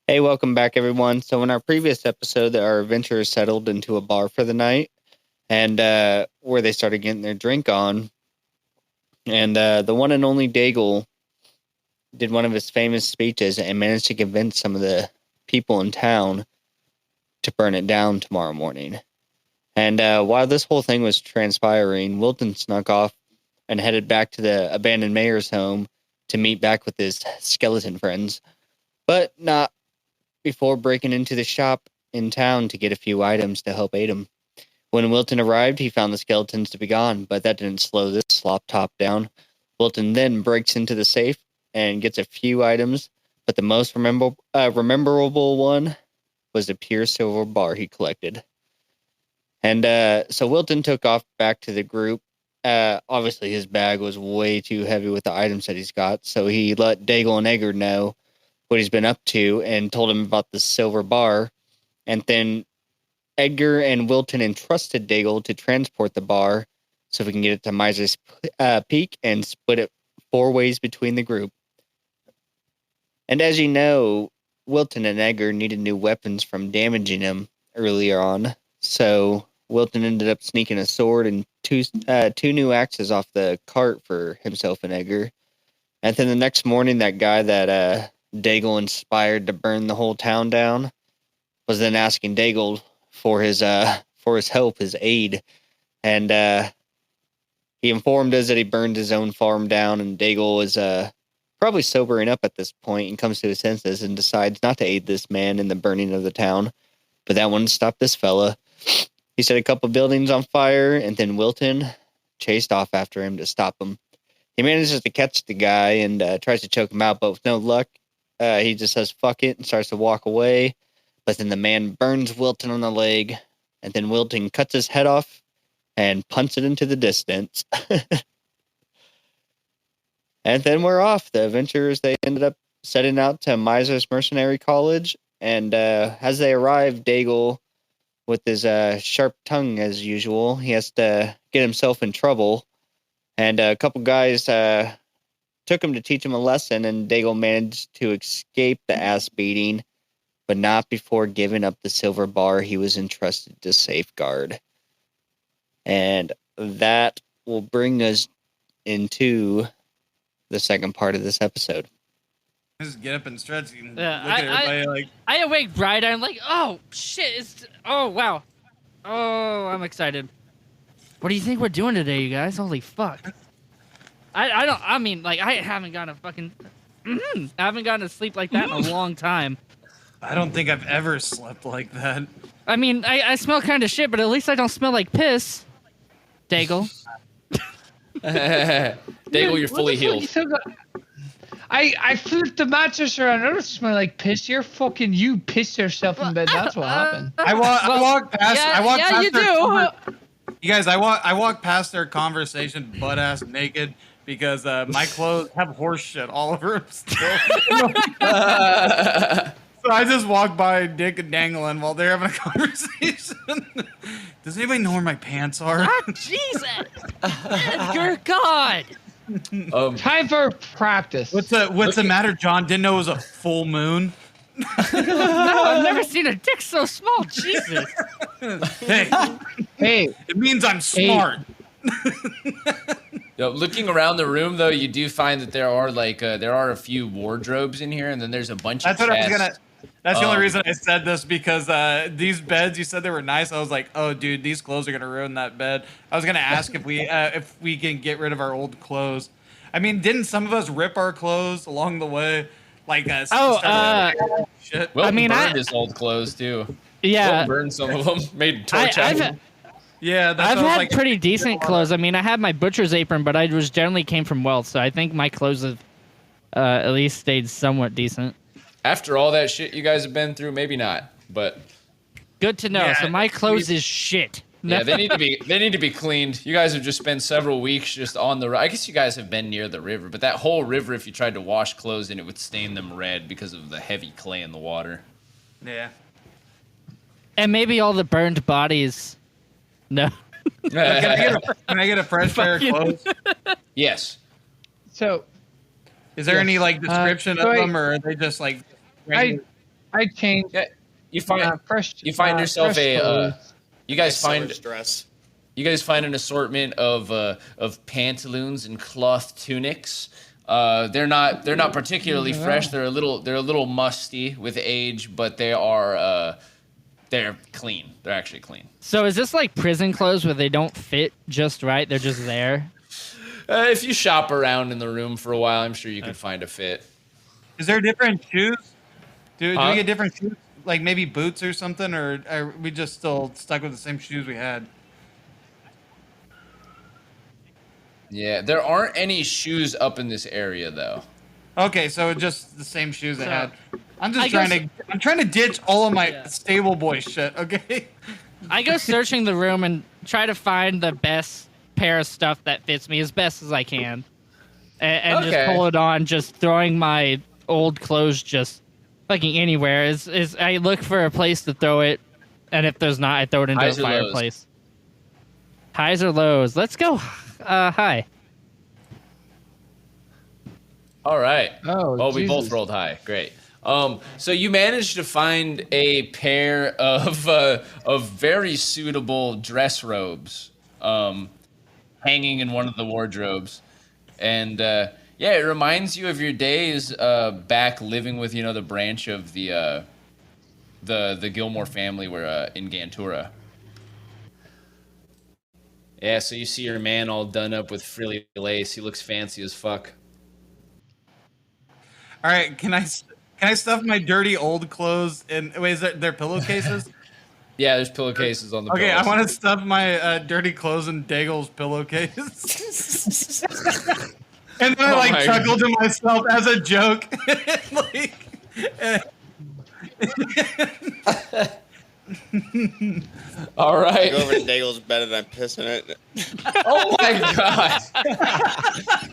Hey, welcome back, everyone. So, in our previous episode, our adventurers settled into a bar for the night, and where they started getting their drink on. And the one and only Daigle did one of his famous speeches and managed to convince some of the people in town to burn it down tomorrow morning. And while this whole thing was transpiring, Wilton snuck off and headed back to the abandoned mayor's home to meet back with his skeleton friends, but not before breaking into the shop in town to get a few items to help aid him. When Wilton arrived, he found the skeletons to be gone, but that didn't slow this slop top down. Wilton then breaks into the safe and gets a few items, but the most rememberable one was the pure silver bar he collected. And so Wilton took off back to the group. Obviously, his bag was way too heavy with the items that he's got, so he let Daigle and Edgar know what he's been up to and told him about the silver bar. And then Edgar and Wilton entrusted Daigle to transport the bar so we can get it to Miser's Peak and split it 4 ways between the group. And as you know, Wilton and Edgar needed new weapons from damaging him earlier on. So Wilton ended up sneaking a sword and two new axes off the cart for himself and Edgar. And then the next morning, that guy that Daigle inspired to burn the whole town down was then asking Daigle for his help, his aid, and he informed us that he burned his own farm down, and Daigle was probably sobering up at this point and comes to his senses and decides not to aid this man in the burning of the town, but that wouldn't stop this fella. He set a couple buildings on fire, and then Wilton chased off after him to stop him. He manages to catch the guy and tries to choke him out, but with no luck, he just says fuck it and starts to walk away. But then the man burns Wilton on the leg, and then Wilton cuts his head off and punts it into the distance. And then we're off. The adventurers, they ended up setting out to Miser's Mercenary College, and as they arrive, Daigle, with his sharp tongue as usual, he has to get himself in trouble. And a couple guys took him to teach him a lesson, and Daigle managed to escape the ass beating, but not before giving up the silver bar he was entrusted to safeguard. And that will bring us into the second part of this episode. Just get up and stretch and look at everybody like... I awake bright. I'm like, oh, shit. Oh, wow. Oh, I'm excited. What do you think we're doing today, you guys? Holy fuck. I haven't gotten to sleep like that in a long time. I don't think I've ever slept like that. I mean, I smell kind of shit, but at least I don't smell like piss. Daigle. Daigle, you're fully healed. I flipped the mattress around. I don't smell like piss. You pissed yourself in bed. That's what happened. I walked past. Yeah, I walked past you their do. You guys, I walked past their conversation butt ass naked because my clothes have horse shit all over them still. So I just walked by Dick and dangling while they're having a conversation. Does anybody know where my pants are? Ah, Jesus. Edgar, God. Time for practice. What's the matter, John? Didn't know it was a full moon. No, I've never seen a dick so small. Jesus. Hey, it means I'm smart. Yo, looking around the room, though, you do find that there are a few wardrobes in here, and then there's a bunch of chests. That's the only reason I said this, because these beds, you said they were nice. I was like, oh, dude, these clothes are gonna ruin that bed. I was gonna ask if we can get rid of our old clothes. I mean, didn't some of us rip our clothes along the way? Like, shit. Well, burned his old clothes too. Yeah, Will burned some of them. Made torch out of them. Yeah, I've had pretty decent clothes. I mean, I had my butcher's apron, but I generally came from wealth, so I think my clothes have at least stayed somewhat decent. After all that shit you guys have been through, maybe not, but good to know. Yeah, so my clothes is shit. Yeah, they need to be cleaned. You guys have just spent several weeks just on the. I guess you guys have been near the river, but that whole river, if you tried to wash clothes in, it would stain them red because of the heavy clay in the water. Yeah. And maybe all the burned bodies. No. Can I get a fresh pair of clothes? Yes. So, is there any description of them, or are they just like? I changed. Yeah, you find Fresh. you find yourself fresh a clothes. you guys Summer find dress. you guys find an assortment of pantaloons and cloth tunics. They're not particularly fresh. They're a little musty with age, but they're clean. They're actually clean. So is this like prison clothes where they don't fit just right? They're just there. If you shop around in the room for a while, I'm sure you can find a fit. Is there different shoes? Do Huh? we get different shoes? Like maybe boots or something, or are we just still stuck with the same shoes we had? Yeah, there aren't any shoes up in this area though. Okay, so just the same shoes I So, had. I'm I just guess- I'm trying to ditch all of my Yeah. stable boy shit. Okay. I go searching the room and try to find the best pair of stuff that fits me as best as I can, and just Okay. pull it on. Just throwing my old clothes just fucking anywhere. Is I look for a place to throw it, and if there's not, I throw it into Highs a or lows? fireplace. Highs or lows? Let's go. High. All right. Oh, we both Jesus. rolled high. Great. So you managed to find a pair of very suitable dress robes, hanging in one of the wardrobes, and yeah, it reminds you of your days back living with the branch of the Gilmore family where in Gantura. Yeah, so you see your man all done up with frilly lace. He looks fancy as fuck. All right, can I stuff my dirty old clothes in? Wait, is that their pillowcases? Yeah, there's pillowcases on the Okay, I pillows. want to stuff my dirty clothes in Daigle's pillowcase. And then I Oh like my chuckle to myself as a joke. Like, All right. Go over to Daigle's bed and I piss in it. Oh my god.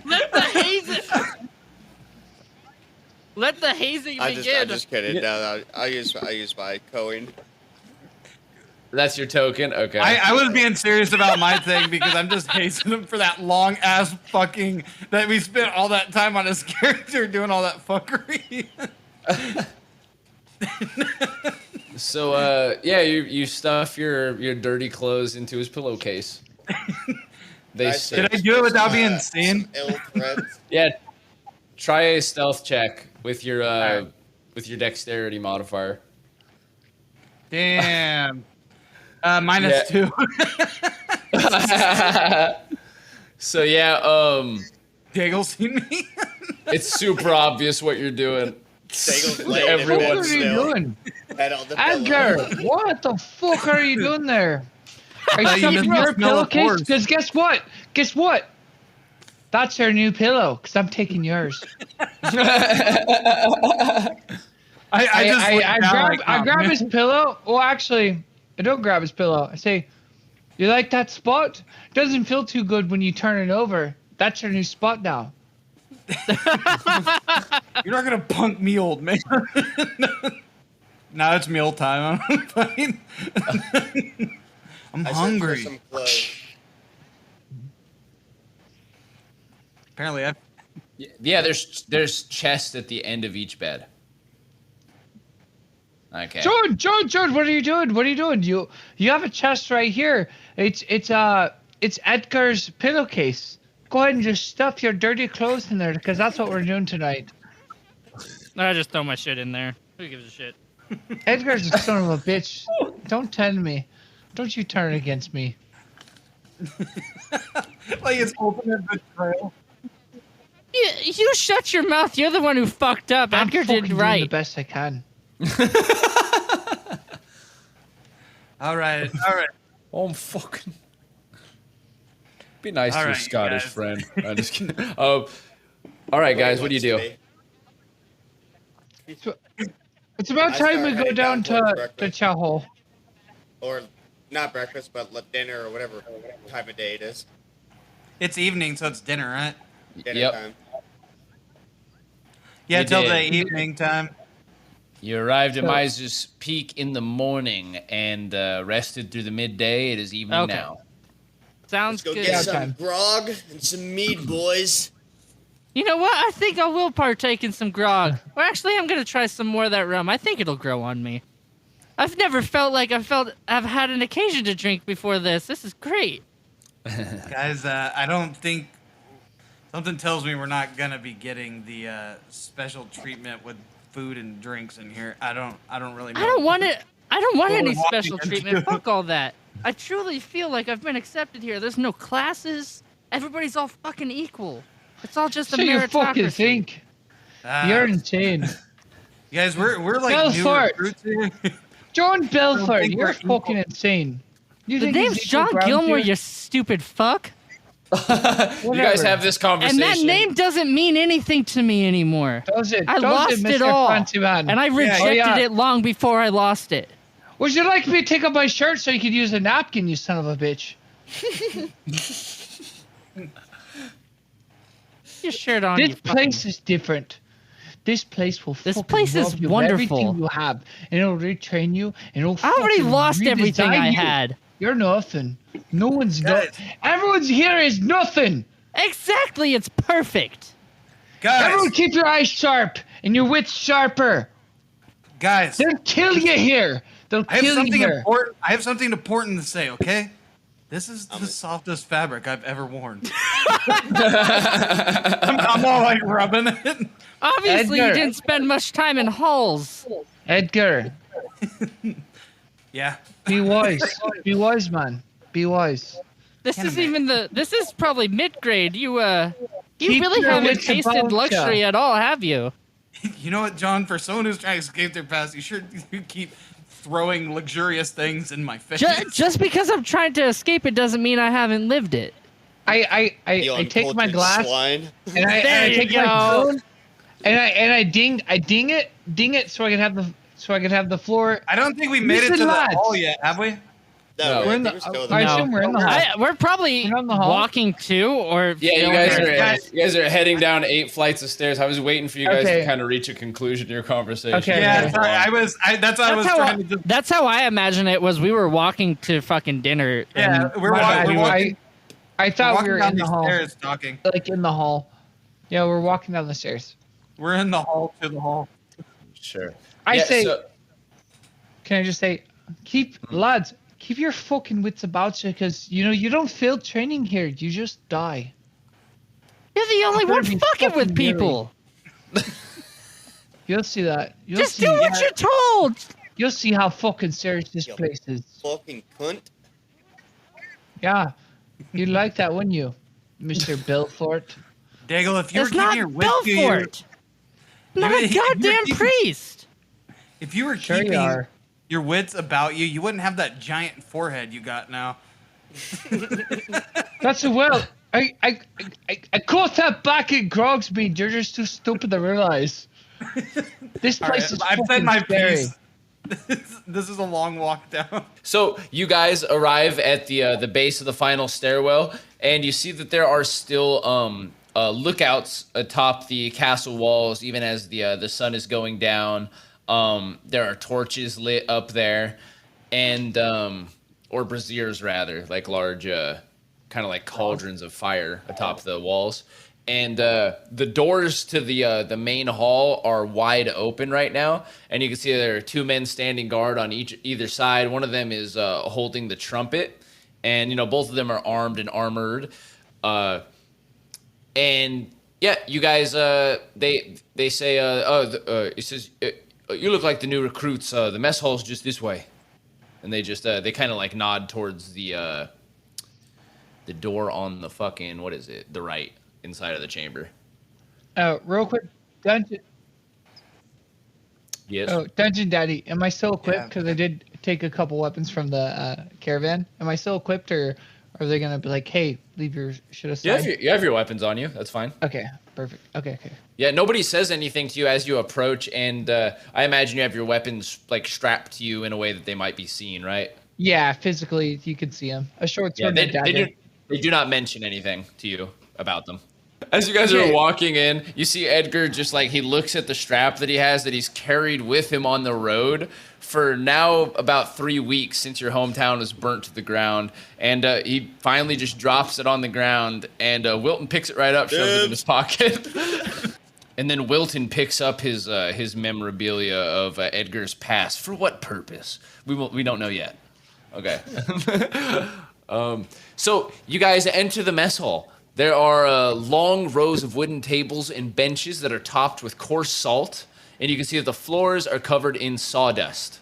Let the hazing. Let the hazing I'm begin. just kidding. No, I use my coin. That's your token? Okay. I was being serious about my thing because I'm just hazing him for that long ass fucking that we spent all that time on his character doing all that fuckery. So yeah, you stuff your dirty clothes into his pillowcase. They Nice. say, Did I do it without being seen? Some ill threads. yeah. Try a stealth check with your dexterity modifier. Damn. Minus Yeah. 2. So yeah, Daigle seen me? it's super obvious what you're doing. Daigle's laying in Everyone bed What are you still. doing? Head on the Edgar, pillow. what the fuck are you doing there? Are you thought you stuffing missed your the smell of pillowcase? horse. Because guess what? Guess what? That's your new pillow, because I'm taking yours. I grab his pillow. Well, actually, I don't grab his pillow. I say, "You like that spot? Doesn't feel too good when you turn it over. That's your new spot now." You're not gonna punk me, old man. Now it's meal time. I'm fine. I'm I searched for hungry. some clothes. Apparently, I. Yeah, there's chests at the end of each bed. Okay. George, what are you doing? What are you doing? You have a chest right here. It's Edgar's pillowcase. Go ahead and just stuff your dirty clothes in there, because that's what we're doing tonight. I just throw my shit in there. Who gives a shit? Edgar's a son of a bitch. Don't tempt me. Don't you turn against me. Like it's ultimate betrayal. You shut your mouth. You're the one who fucked up. I'm Edgar fucking did doing right. the best I can. All right. Oh, I'm fucking. Be nice All to your right, Scottish guys. friend. I'm just kidding. All right, guys, what do you do? It's about I time start we go heading down down towards to breakfast. Chow Hall. Or not breakfast, but dinner or whatever time of day it is. It's evening, so it's dinner, right? Dinner Yep. time. Yeah, You till did. the evening time. You arrived at So- Miser's Peak in the morning and rested through the midday. It is evening Okay. now. Sounds Let's go good. get Yeah, some time. grog and some mead, boys. You know what? I think I will partake in some grog. Or actually, I'm gonna try some more of that rum. I think it'll grow on me. I've never felt like I've had an occasion to drink before this. This is great. Guys, I don't think something tells me we're not gonna be getting the special treatment with food and drinks in here. I don't really know. I don't want it. I don't want What any we're walking special treatment. into. Fuck all that. I truly feel like I've been accepted here. There's no classes. Everybody's all fucking equal. It's all just a So you meritocracy. fucking think. You're insane. Guys, we're like new Belfort. recruits here. John Belfort, think you're we're equal. fucking insane. You The think name's he's equal John ground Gilmore, here? you stupid fuck. You guys Whatever. have this And conversation. that name doesn't mean anything to me anymore. Does it? I Does lost it, it Mr. all. Fancy Man? And I rejected yeah. it long before I lost it. Would you like me to take off my shirt so you could use a napkin, you son of a bitch? Your shirt on. This you fucking- place is different. This place will This fucking place is rob you of wonderful. everything you have, and it'll retrain you, and it'll I already fucking lost everything redesign I you. had. You're nothing. No one's Guys. Everyone's here is nothing. Exactly, it's perfect. Everyone Guys, keep your eyes sharp and your wits sharper. guys, They'll kill you here. They'll I have kill you something here. important. I have something important to say. Okay, this is the softest fabric I've ever worn. I'm all like rubbing it. Obviously, you Edgar. didn't spend much time in halls. Edgar, Yeah. be wise. Be wise, man. Be wise. This Can't is imagine. even the. This is probably mid grade. You Keep really your haven't wits tasted about luxury ya. at all, have you? You know what, John? For someone who's trying to escape their past, you sure you keep throwing luxurious things in my face. Just because I'm trying to escape it doesn't mean I haven't lived it. I take my glass Swine. and I There you take my go. phone and I ding it so I can have the floor. I don't think we made it Listen, to the lads. hall yet, have we? No, No. We're I in think the. still I No. assume we're in the hall. We're probably We're on the hall. walking to, or Yeah, you going guys there. are you guys are heading down 8 flights of stairs. I was waiting for you guys Okay. to kind of reach a conclusion to your conversation. Okay. Yeah, Okay. sorry, that's why I was trying to just. That's how I imagine it was. We were walking to fucking dinner. Yeah, and- we're My bad. walking. We're walking, I thought walking we were down in the these hall. stairs talking. Like in the hall. Yeah, we're walking down the stairs. We're in the hall to the hall. Sure. I Yeah, say, so- can I just say, lads, keep your fucking wits about you, because you don't fail training here. You just die. You're the only better one be fucking with fucking people. You'll see that. You'll Just see. do what you're told. You'll see how fucking serious this Yo. place is. Fucking cunt. Yeah, you'd like that, wouldn't you, Mr. Belfort? Daigle, if you were It's keeping not your wits to you, Belfort. Not You- a you're goddamn keeping- priest. if you were Sure you keeping are. your wits about you, you wouldn't have that giant forehead you got now. That's a well. I caught that back at Grogsby. You're just too stupid to realize. This All place right, is I've fucking said my scary. piece. This is a long walk down. So you guys arrive at the base of the final stairwell, and you see that there are still lookouts atop the castle walls, even as the sun is going down. There are torches lit up there, and or braziers rather, like large, kind of like cauldrons of fire atop the walls. And the doors to the main hall are wide open right now, and you can see there are two men standing guard on either side. One of them is holding the trumpet, and both of them are armed and armored. And yeah, you guys, they say, it says you look like the new recruits. The mess hall's just this way, and they just they kind of like nod towards the door on the fucking the right. Inside of the chamber. Real quick, Dungeon Yes. Dungeon Daddy, am I still equipped? Yeah. Because I did take a couple weapons from the caravan. Am I still equipped, or are they gonna be like, hey, leave your shit aside? You have your weapons on you. That's fine. Okay, perfect. Okay. Yeah, nobody says anything to you as you approach, and I imagine you have your weapons like strapped to you in a way that they might be seen, right? Yeah, physically you can see them. A short Yeah, sword and a dagger. they do not mention anything to you about them. As you guys Okay. are walking in, you see Edgar just like he looks at the strap that he has that he's carried with him on the road for now about 3 weeks since your hometown was burnt to the ground, and he finally just drops it on the ground, and Wilton picks it right up, shoves it in his pocket, and then Wilton picks up his memorabilia of Edgar's past. For what purpose? We don't know yet. Okay. So you guys enter the mess hall. There are long rows of wooden tables and benches that are topped with coarse salt, and you can see that the floors are covered in sawdust.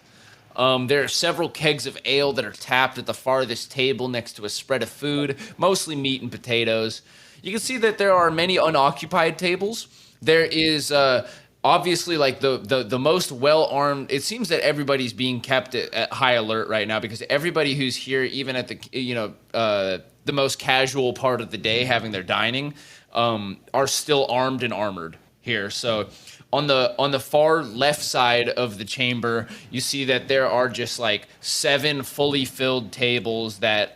There are several kegs of ale that are tapped at the farthest table next to a spread of food, mostly meat and potatoes. You can see that there are many unoccupied tables. There is obviously like the most well-armed. It seems that everybody's being kept at high alert right now because everybody who's here, even at the most casual part of the day having their dining, are still armed and armored here. So on the far left side of the chamber, you see that there are just like 7 fully filled tables that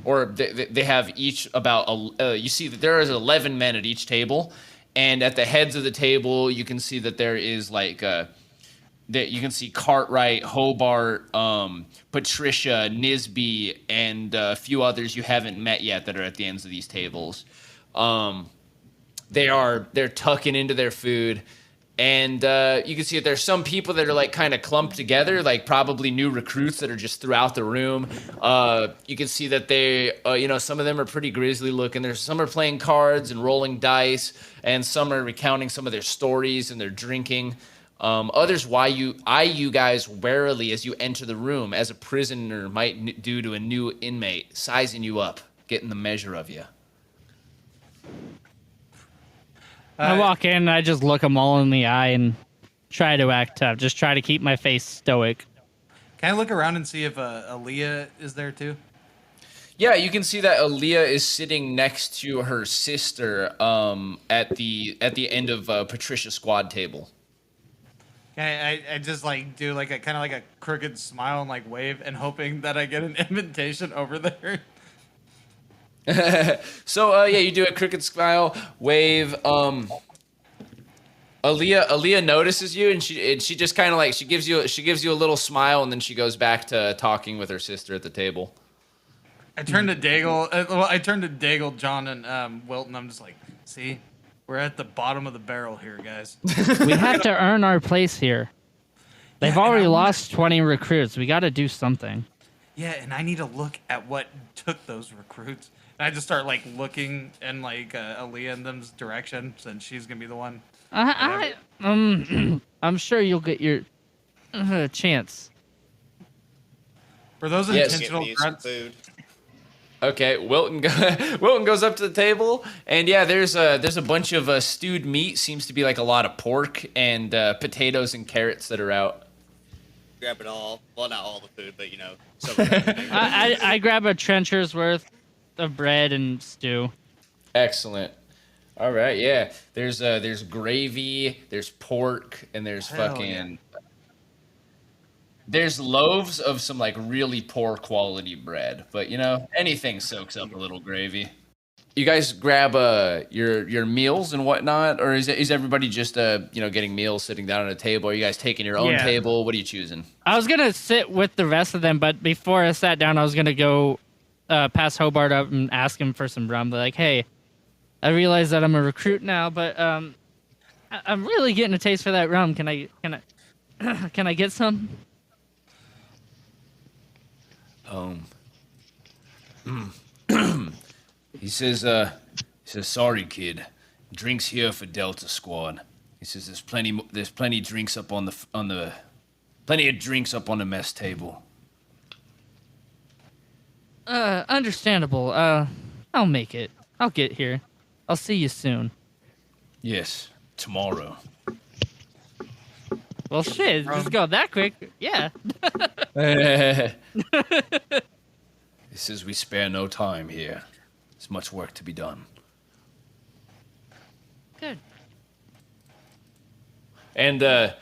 or they have each about you see that there is 11 men at each table, and at the heads of the table you can see that there is like that you can see Cartwright, Hobart, Patricia, Nisby, and a few others you haven't met yet that are at the ends of these tables. They're tucking into their food, and you can see that there's some people that are like kind of clumped together, like probably new recruits that are just throughout the room. You can see that they, some of them are pretty grisly looking. There's some are playing cards and rolling dice, and some are recounting some of their stories and they're drinking. Others eye you guys warily as you enter the room, as a prisoner might do to a new inmate, sizing you up, getting the measure of you. I walk in and I just look them all in the eye and try to act tough. Just try to keep my face stoic. Can I look around and see if Aaliyah is there too? Yeah, you can see that Aaliyah is sitting next to her sister at the end of Patricia's squad table. I just like do like a kind of like a crooked smile and like wave and hoping that I get an invitation over there. So you do a crooked smile, wave. Aaliyah notices you, and she just kind of like she gives you a little smile, and then she goes back to talking with her sister at the table. I turn to Daigle, John, and Wilton. I'm just like, see, we're at the bottom of the barrel here, guys. We have to earn our place here. They've Yeah, and already I wanna- lost 20 recruits. We got to do something. Yeah, and I need to look at what took those recruits. And I just start like looking in like Aaliyah and them's direction, since she's gonna be the one. I'm sure you'll get your chance. For those Yes. intentional Get me some grunts, food. Okay, Wilton goes up to the table, and yeah, there's a bunch of stewed meat. Seems to be like a lot of pork and potatoes and carrots that are out. Grab it all. Well, not all the food, but some of everything. I grab a trencher's worth of bread and stew. Excellent. All right, yeah. There's gravy, there's pork, and there's Hell fucking. There's loaves of some like really poor quality bread, but anything soaks up a little gravy. You guys grab your meals and whatnot, or is everybody just getting meals sitting down at a table? Are you guys taking your own Yeah. table? What are you choosing? I was gonna sit with the rest of them, but before I sat down, I was gonna go past Hobart up and ask him for some rum. Like, hey, I realize that I'm a recruit now, but I'm really getting a taste for that rum. Can I can I get some? He says, sorry, kid. Drinks here for Delta Squad. He says there's plenty drinks up on the plenty of drinks up on the mess table. Understandable. I'll make it. I'll get here. I'll see you soon. Yes, tomorrow. Well, shit, just go that quick. Yeah. He says we spare no time here. There's much work to be done. Good. And then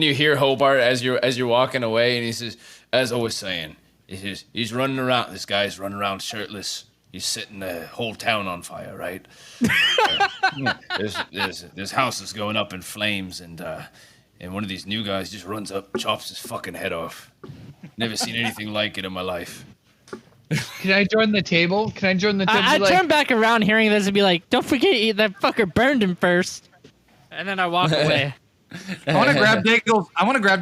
you hear Hobart as you're walking away, and he says, as I was saying, he's running around. This guy's running around shirtless, He's setting the whole town on fire, right? There's houses going up in flames, and one of these new guys just runs up, chops his fucking head off. Never seen anything like it in my life. Can I join the table? Can I join the table? I turn back around hearing this and be like, don't forget that fucker burned him first. And then I walk away. I want to grab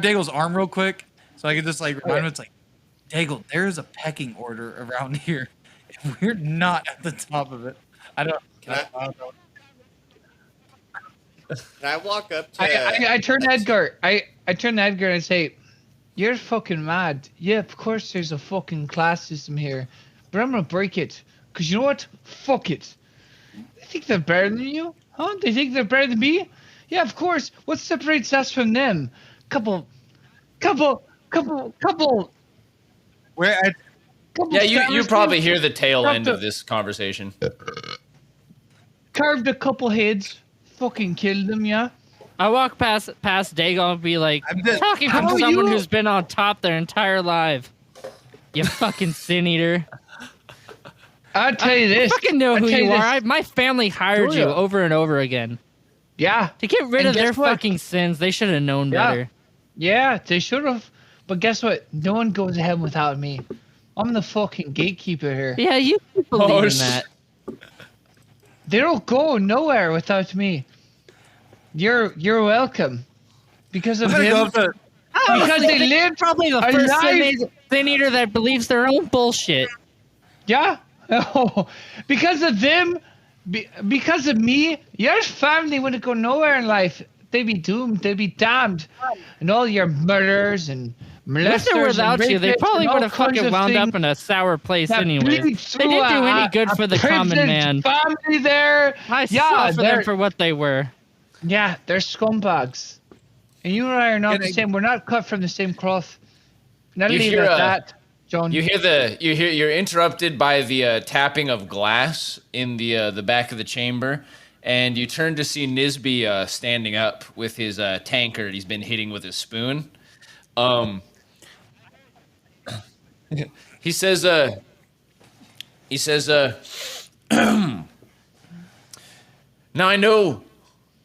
Daigle's arm real quick, so I can just like remind him. It's like, Daigle, there is a pecking order around here. If we're not at the top of it, I don't. Can I walk up to? I turn to Edgar. I turn to Edgar and I say, "You're fucking mad. Yeah, of course there's a fucking class system here, but I'm gonna break it. Cause you know what? Fuck it. They think they're better than you, huh? They think they're better than me? Yeah, of course. What separates us from them? Couple. Where? Yeah, you probably hear the tail Drop end the- of this conversation. Carved a couple heads. Fucking killed them. Yeah. I walk past Dagon and be like, I'm just- talking from How someone you- who's been on top their entire life. You fucking sin eater. I'll tell you this. I fucking know I'll who tell you this. are. My family hired you Julia. over and over again. Yeah. To get rid And of their guess what? fucking sins, they should have known Yeah. better. Yeah, they should have. But guess what? No one goes to heaven without me. I'm the fucking gatekeeper here. Yeah, you believe Oh, in shit. that. They don't go nowhere without me. You're welcome. Because of I'm gonna go him. up to. Because they lived Probably the a first life. sin eater that believes their own bullshit. Yeah. Because of them. Because of me. Your family wouldn't go nowhere in life. They'd be doomed. They'd be damned. And all your murders and If they were molesters without and you, they rapists probably and would all have kinds fucking of wound things up in a sour place that anyway. bleed They through didn't do any a- good for the a common privileged man. family there. I Yeah, saw for them they're- for what they were. Yeah, they're scumbags. And you and I are not Can the I- same. We're not cut from the same cloth. Not You leave it hear at a- that, John. You're interrupted by the tapping of glass in the back of the chamber, and you turn to see Nisby standing up with his tankard he's been hitting with his spoon. He says, now I know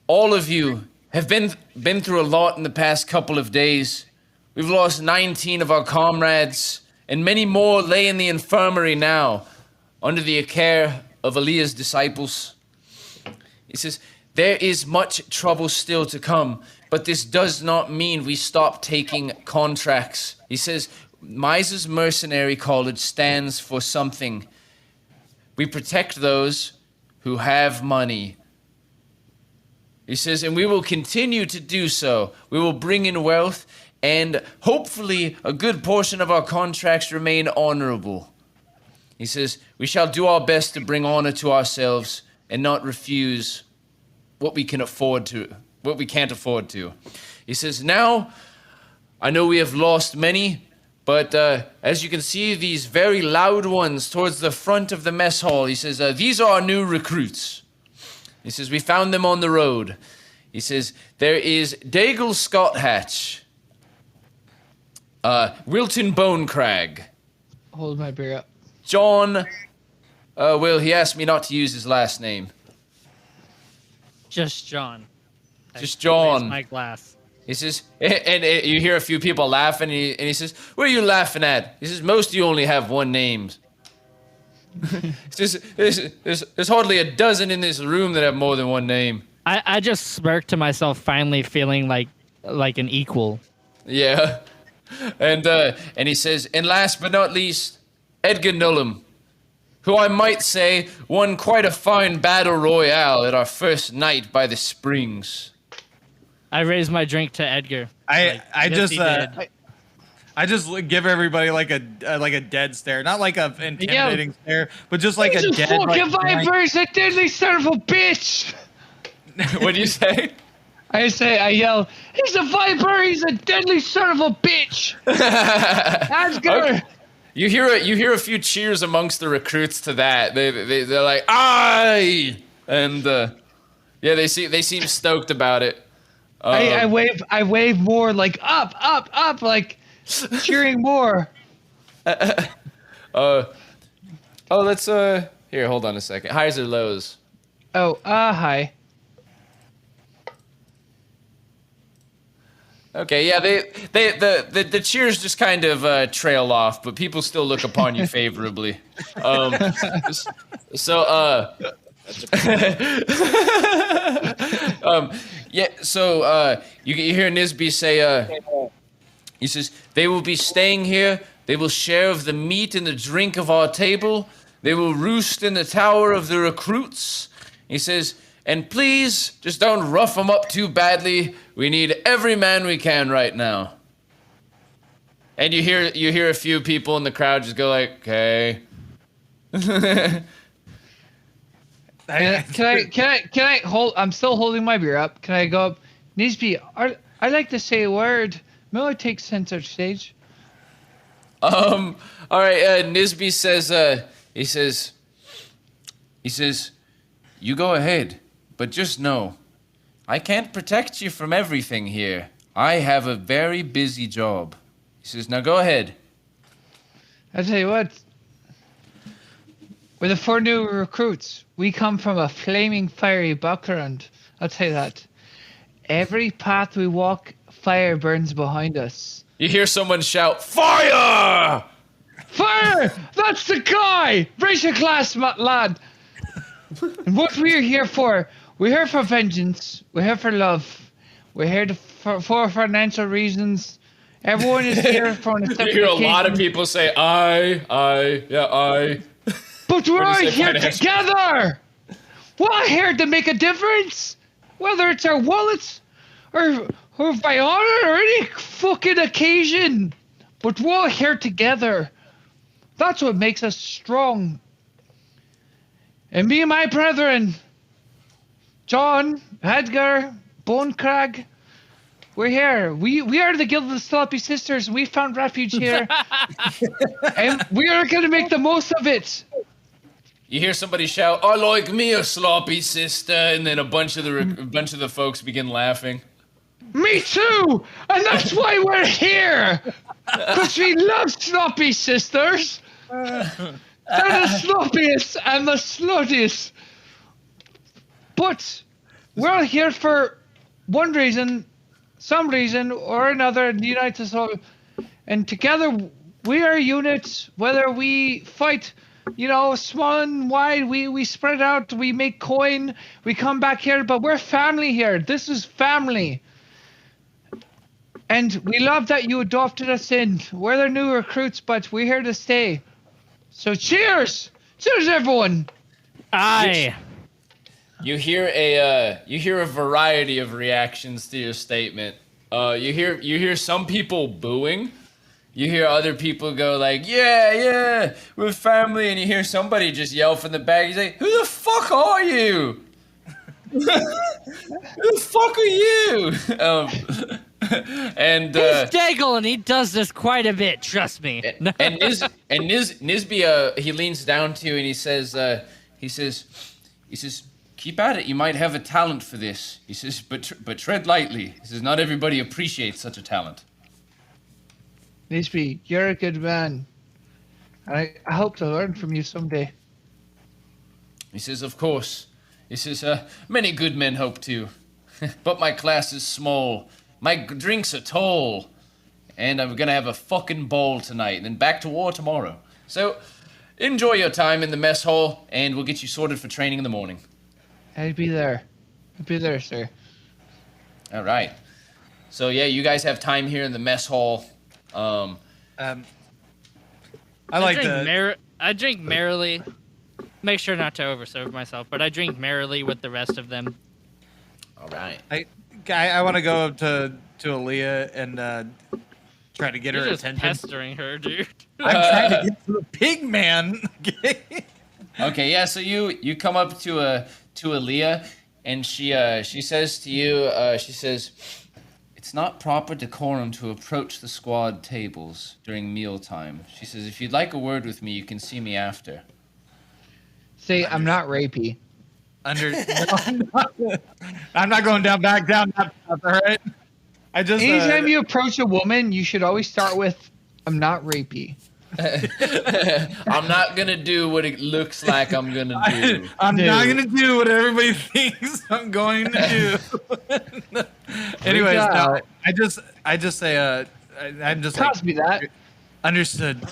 all of you have been through a lot in the past couple of days. We've lost 19 of our comrades, and many more lay in the infirmary now, under the care of Aaliyah's disciples. He says, there is much trouble still to come, but this does not mean we stop taking contracts. He says, Mises Mercenary College stands for something. We protect those who have money. He says, and we will continue to do so. We will bring in wealth, and hopefully a good portion of our contracts remain honorable. He says, we shall do our best to bring honor to ourselves and not refuse what we can't afford to. He says, now, I know we have lost many, but as you can see, these very loud ones towards the front of the mess hall, he says, these are our new recruits. He says, we found them on the road. He says, there is Daigle Scott Hatch, Wilton Bonecrag, Hold my beer up. John, he asked me not to use his last name. Just John. Just Raise John. my glass. He says, and you hear a few people laughing, and he says, what are you laughing at? He says, most of you only have one name. He says, there's hardly a dozen in this room that have more than one name. I just smirked to myself, finally feeling like an equal. Yeah. And he says, and last but not least, Edgar Nullum, who I might say won quite a fine battle royale at our first night by the springs. I raised my drink to Edgar. I Yes, just he did. I just give everybody like a dead stare, not like a intimidating stare, but just like He's a a dead. fucking like, viper. He's a deadly son of a bitch. What do you say? I yell, he's a viper. He's a deadly son of a bitch. That's good. Okay. You hear a few cheers amongst the recruits to that. They're like, aye, and they seem stoked about it. I wave more like up, like cheering more. Let's Here, hold on a second. Highs or lows? Oh, hi. Okay, yeah, the cheers just kind of trail off, but people still look upon you favorably. So yeah, so you hear Nisby say, he says, they will be staying here. They will share of the meat and the drink of our table. They will roost in the tower of the recruits. He says, and please, just don't rough them up too badly. We need every man we can right now. And you hear a few people in the crowd just go like, okay. Can I hold? I'm still holding my beer up. Can I go up? Nisby, I like to say a word. May I take center stage? All right, Nisby says, he says, you go ahead, but just know, I can't protect you from everything here. I have a very busy job. He says, now go ahead. I'll tell you what. We're the 4 new recruits. We come from a flaming fiery background. I'll tell you that. Every path we walk, fire burns behind us. You hear someone shout, fire! Fire! That's the guy! Raise your glass, lad. And what we're here for, we're here for vengeance. We're here for love. We're here for financial reasons. Everyone is here for an You hear a lot of people say, I. But we're all here financial? together! We're all here to make a difference! Whether it's our wallets or by honor or any fucking occasion. But we're all here together. That's what makes us strong. And me and my brethren, John, Edgar, Bonecrag, we're here. We are the Guild of the Sloppy Sisters. We found refuge here. And we are going to make the most of it. You hear somebody shout, I like me a sloppy sister, and then a bunch of the folks begin laughing. Me too! And that's why we're here! Because we love sloppy sisters! They're the sloppiest and the sluttiest. But we're all here for one reason, some reason or another, unite us all. And together we are units, whether we fight, small and wide, we spread out, we make coin, we come back here, but we're family here. This is family. And we love that you adopted us in. We're the new recruits, but we're here to stay. So cheers! Cheers, everyone! Aye. You hear a variety of reactions to your statement. You hear some people booing. You hear other people go like, yeah, we're family, and you hear somebody just yell from the back. He's like, who the fuck are you? Who the fuck are you? And He's Daigle, and he does this quite a bit. Trust me. and Nisby, he leans down to you and he says, keep at it. You might have a talent for this. He says, but tread lightly. He says, not everybody appreciates such a talent. Nisby, you're a good man. I hope to learn from you someday. He says, of course. He says, many good men hope to. But my class is small. My drinks are tall. And I'm going to have a fucking ball tonight. And then back to war tomorrow. So, enjoy your time in the mess hall. And we'll get you sorted for training in the morning. I'll be there. I'll be there, sir. All right. So, yeah, you guys have time here in the mess hall. I like the. I drink merrily. Make sure not to overserve myself, but I drink merrily with the rest of them. All right. I want to go up to Aaliyah and try to get You're her just attention. pestering her, dude. I'm trying to get to the pig man. Okay, yeah. So you come up to Aaliyah, and she says to you, she says, "It's not proper decorum to approach the squad tables during mealtime." She says, "If you'd like a word with me, you can see me after." Say, I'm not rapey. I'm not going back down that path, all right? I just Anytime you approach a woman, you should always start with, I'm not rapey. I'm not gonna do what it looks like I'm gonna do. I'm Dude. not gonna do what everybody thinks I'm going to do. Anyways, Freak no, out. I just say, I'm just like, Toss me that. understood.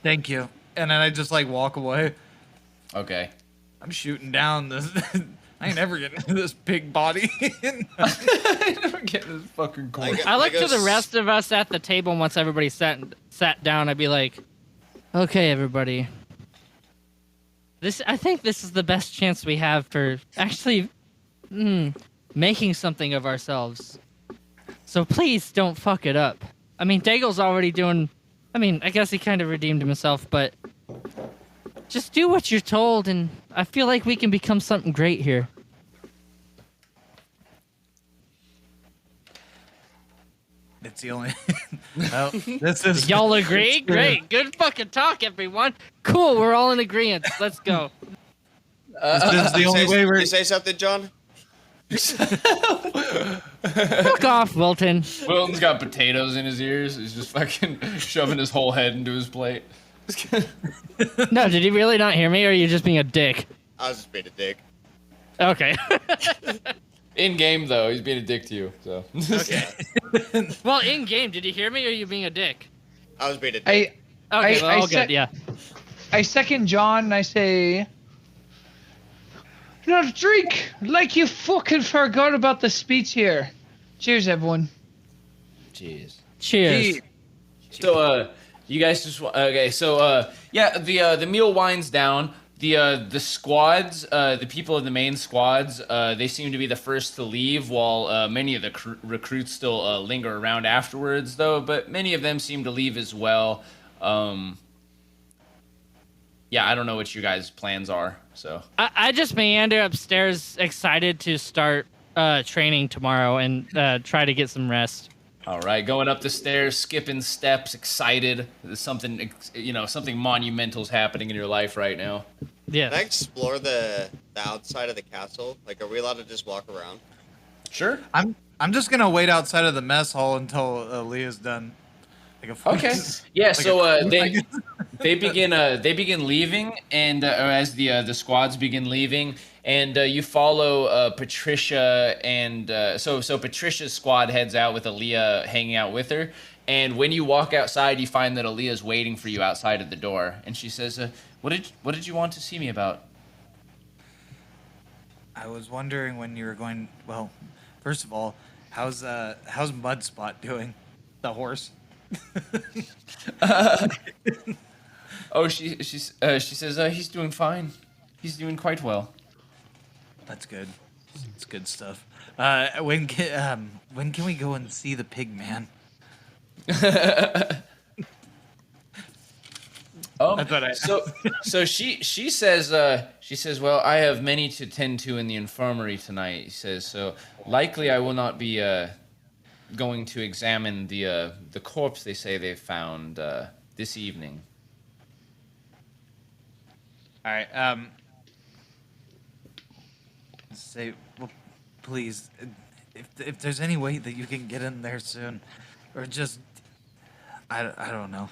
Thank you. And then I just like walk away. Okay. I'm shooting down this. I ain't ever getting this big body. I never get this fucking corn. I look to the goes- rest of us at the table once everybody sat down. I'd be like, "Okay, everybody. I think this is the best chance we have for actually making something of ourselves. So please don't fuck it up. I mean, Daigle's already doing. I mean, I guess he kind of redeemed himself, but just do what you're told, and I feel like we can become something great here." It's the only. Well, this is. Y'all agree? Great. Good fucking talk, everyone. Cool, we're all in agreement. Let's go. This is the only way we're. You say something, John? Fuck off, Wilton. Wilton's got potatoes in his ears. He's just fucking shoving his whole head into his plate. No, did you really not hear me, or are you just being a dick? I was just being a dick. Okay. In game though, he's being a dick to you. So. Okay. Well, in game, did you hear me, or are you being a dick? I was being a dick. Okay, well, all said- good, yeah. I second John and I say, "Not drink like you fucking forgot about the speech here." Cheers, everyone. Jeez. Cheers. So you guys just okay? So yeah, the meal winds down. The squads, the people of the main squads, they seem to be the first to leave, while many of the recruits still linger around afterwards, though. But many of them seem to leave as well. Yeah, I don't know what you guys' plans are. So I just meander upstairs, excited to start training tomorrow and try to get some rest. all right, going up the stairs, skipping steps, excited. There's something something monumental's happening in your life right now. Yeah. Can I explore the outside of the castle? Like, are we allowed to just walk around? Sure. I'm just gonna wait outside of the mess hall until Leah's done. Like a Okay. Yeah. So like they begin leaving, and or as the squads begin leaving, and you follow Patricia, and so Patricia's squad heads out with Aaliyah hanging out with her. And when you walk outside, you find that Aaliyah's waiting for you outside of the door, and she says, "What did you want to see me about?" I was wondering when you were going. Well, first of all, how's Mudspot doing? The horse. Oh, she says he's doing fine. He's doing quite well. That's good. It's good stuff. When can we go and see the pig man? That's what I- So she says well, I have many to tend to in the infirmary tonight. He says, so likely I will not be going to examine the corpse they say they found this evening. All right. Say, well, please, if there's any way that you can get in there soon, or just, I don't know.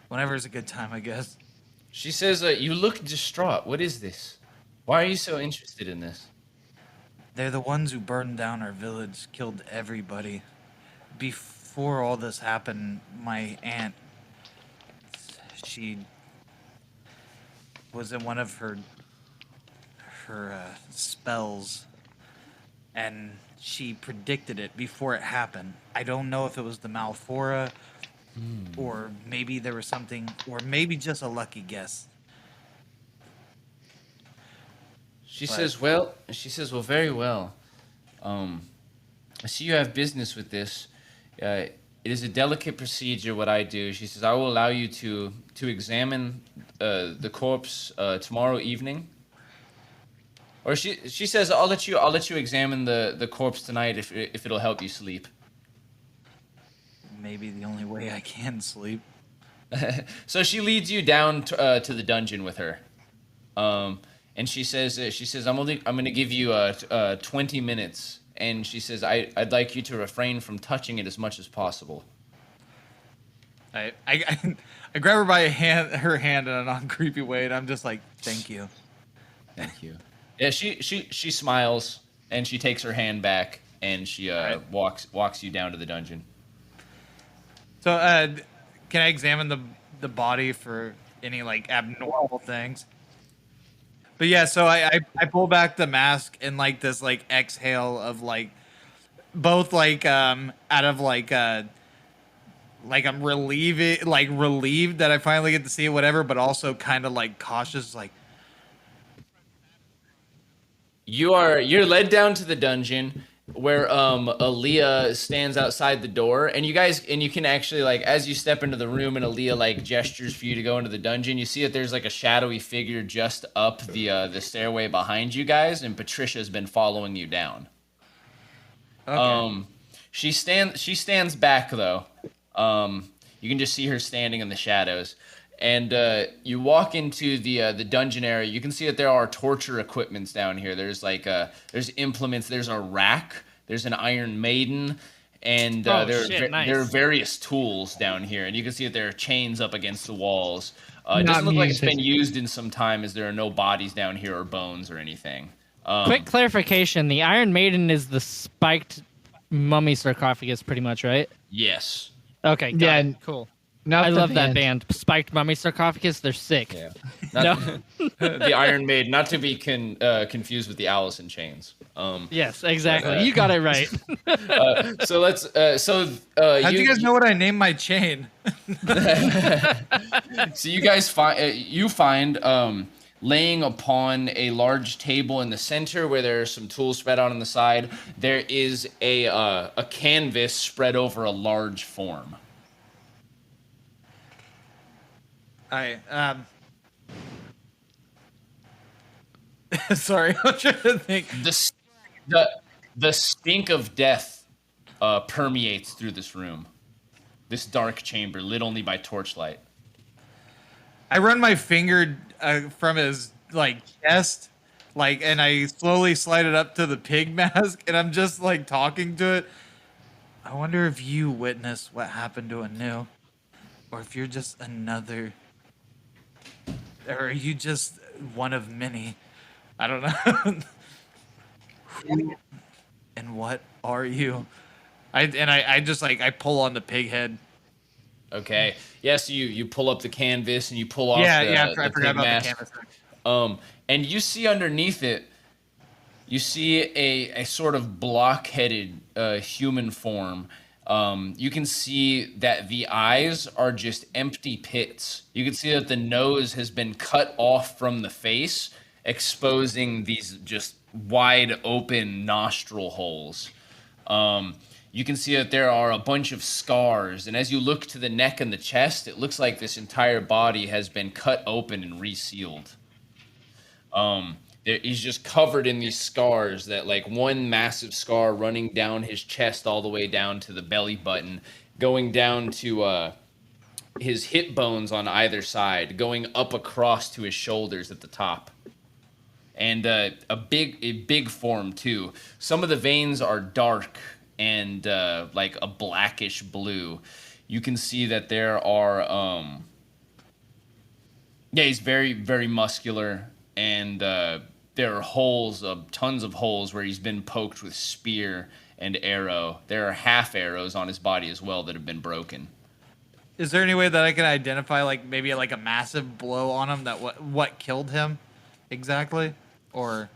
Whenever is a good time, I guess. She says, you look distraught. What is this? Why are you so interested in this? They're the ones who burned down our village, killed everybody. Before all this happened, my aunt, she was in one of her spells, and she predicted it before it happened. I don't know if it was the Malfora, or maybe there was something, or maybe just a lucky guess. She But- says, well, very well. I see you have business with this. It is a delicate procedure, what I do. She says, I will allow you to examine the corpse tomorrow evening. Or she says, I'll let you examine the corpse tonight if it'll help you sleep. Maybe the only way I can sleep. So she leads you down to the dungeon with her. And she says I'm going to give you 20 minutes. And she says I'd like you to refrain from touching it as much as possible. I grab her by her hand in a non-creepy way, and I'm just like, "Thank you." Thank you. Yeah, she smiles and she takes her hand back and she Right. walks you down to the dungeon. So, can I examine the body for any like abnormal things? But yeah, so I pull back the mask and like this like exhale of like both out of like I'm relieved that I finally get to see it, whatever, but also kind of like cautious, like You're led down to the dungeon where Aaliyah stands outside the door, and you can actually, like, as you step into the room and Aaliyah like gestures for you to go into the dungeon, you see that there's like a shadowy figure just up the stairway behind you guys, and Patricia's been following you down. okay. She stands back though. You can just see her standing in the shadows. And you walk into the dungeon area. You can see that there are torture equipments down here. There's there's implements. There's a rack. There's an Iron Maiden, and Nice. there are various tools down here. And you can see that there are chains up against the walls. It Not doesn't look like it's music. been used in some time, as there are no bodies down here or bones or anything. Quick clarification: the Iron Maiden is the spiked mummy sarcophagus, pretty much, right? Yes. Okay, got Yeah, it. Cool. Not I the love that band. Spiked mummy sarcophagus. They're sick. Yeah. No. The Iron Maiden, not to be confused with the Alice in Chains. Yes, exactly. You got it right. So let's. How'd you guys know what I named my chain? So you guys find laying upon a large table in the center where there are some tools spread out on the side. There is a canvas spread over a large form. I sorry, I'm trying to think. The stink of death permeates through this room. This dark chamber lit only by torchlight. I run my finger from his like chest, like, and I slowly slide it up to the pig mask, and I'm just like talking to it. I wonder if you witnessed what happened to Anu, or if you're just another, or are you just one of many? I don't know. Who and what are you? I just like I pull on the pig head. Okay. Yes, you pull up the canvas and you pull off Yeah, the, yeah. I the forgot pig about mask. the canvas. And you see underneath it, you see a sort of block-headed human form. You can see that the eyes are just empty pits. You can see that the nose has been cut off from the face, exposing these just wide open nostril holes. You can see that there are a bunch of scars, and as you look to the neck and the chest, it looks like this entire body has been cut open and resealed. He's just covered in these scars, that like one massive scar running down his chest all the way down to the belly button, going down to his hip bones on either side, going up across to his shoulders at the top. And a big form too. Some of the veins are dark and like a blackish blue. You can see that there are he's very, very muscular, and there are holes, tons of holes where he's been poked with spear and arrow. There are half arrows on his body as well that have been broken. Is there any way that I can identify like maybe like a massive blow on him that what killed him exactly, or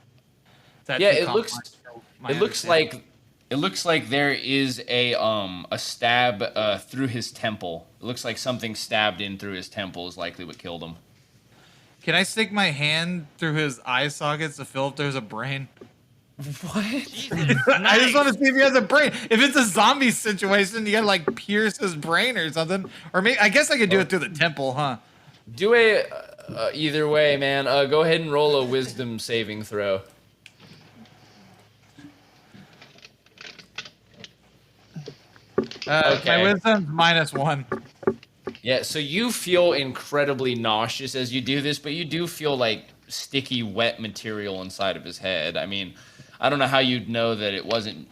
is that Yeah, too it looks complex for my it looks understanding? like it looks like there is a stab through his temple. It looks like something stabbed in through his temple is likely what killed him. Can I stick my hand through his eye sockets to feel if there's a brain? What? I just want to see if he has a brain. If it's a zombie situation, you gotta like pierce his brain or something. Or maybe I guess I could do it through the temple, huh? Do either way, man. Go ahead and roll a wisdom saving throw. Okay. My wisdom's -1. Yeah, so you feel incredibly nauseous as you do this, but you do feel like sticky, wet material inside of his head. I mean, I don't know how you'd know that it wasn't,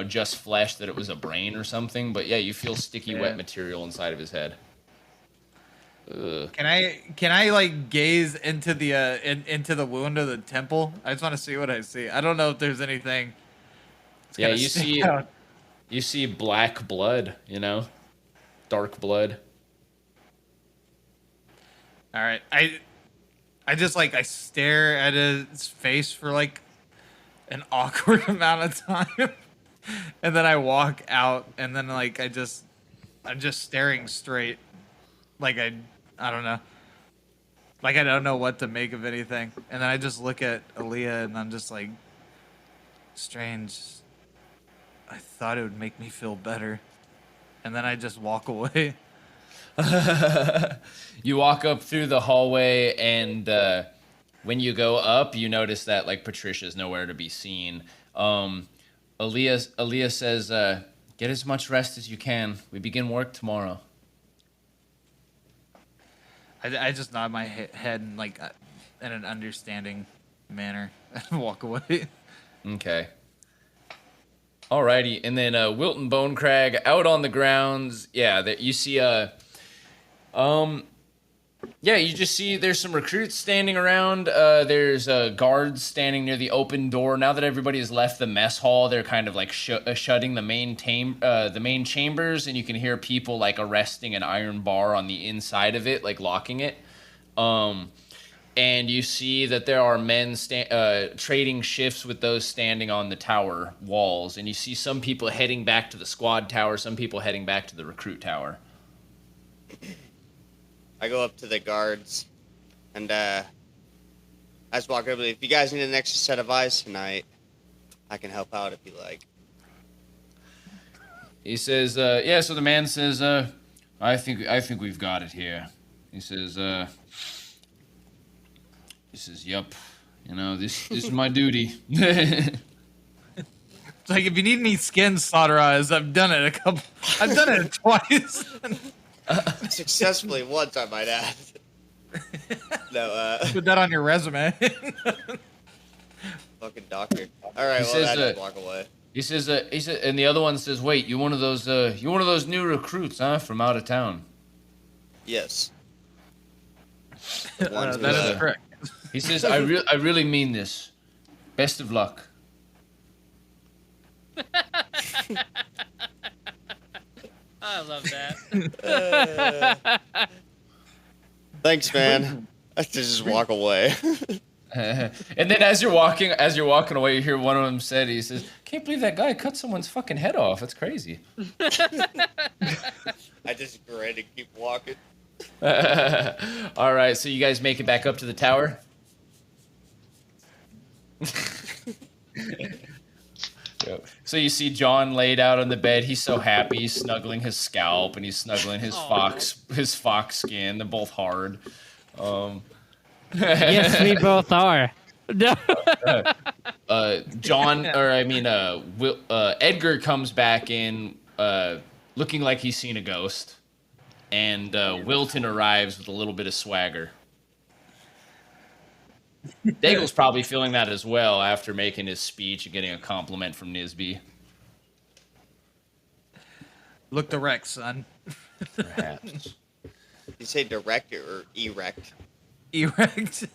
just flesh, that it was a brain or something, but yeah, you feel sticky, wet material inside of his head. Can I like gaze into the into the wound of the temple? I just want to see what I see. I don't know if there's anything. It's Yeah, gonna you stick see out. you see black blood, dark blood. All right, I just like I stare at his face for like an awkward amount of time, and then I walk out, and then like I'm just staring straight, like I don't know, like I don't know what to make of anything, and then I just look at Aaliyah, and I'm just like, strange. I thought it would make me feel better, and then I just walk away. You walk up through the hallway, and when you go up, you notice that like Patricia's nowhere to be seen. Aaliyah says, "Get as much rest as you can. We begin work tomorrow." I just nod my head in like in an understanding manner and walk away. Okay. Alrighty, and then Wilton Bonecrag out on the grounds. Yeah, that you see yeah, you just see there's some recruits standing around. There's guards standing near the open door. Now that everybody has left the mess hall, they're kind of like shutting the main chambers, and you can hear people like arresting an iron bar on the inside of it, like locking it. And you see that there are men trading shifts with those standing on the tower walls, and you see some people heading back to the squad tower, some people heading back to the recruit tower. I go up to the guards, and I just walk over. If you guys need an extra set of eyes tonight, I can help out if you like. He says, "Yeah." So the man says, "I think we've got it here." He says, "Yup. This is my duty." It's like if you need any skin solder eyes, I've done it I've done it twice. Successfully once, I might add. No, Put that on your resume. fucking doctor. All right, He well, says I that- just walk away. He says, and the other one says, "Wait, you one of those new recruits, huh, from out of town?" Yes. That Ones is with, correct. He says, I really mean this. Best of luck." I love that. Thanks, man. I just walk away. And then as you're walking away, you hear one of them said, he says, "Can't believe that guy cut someone's fucking head off. That's crazy." I just grin and keep walking. All right, so you guys make it back up to the tower? Yep. So you see John laid out on the bed. He's so happy. He's snuggling his scalp and he's snuggling his fox skin. They're both hard. Yes, we both are. No. Edgar comes back in looking like he's seen a ghost, and Wilton arrives with a little bit of swagger. Daigle's probably feeling that as well after making his speech and getting a compliment from Nisby. Look direct, son. Perhaps. You say direct or erect? Erect.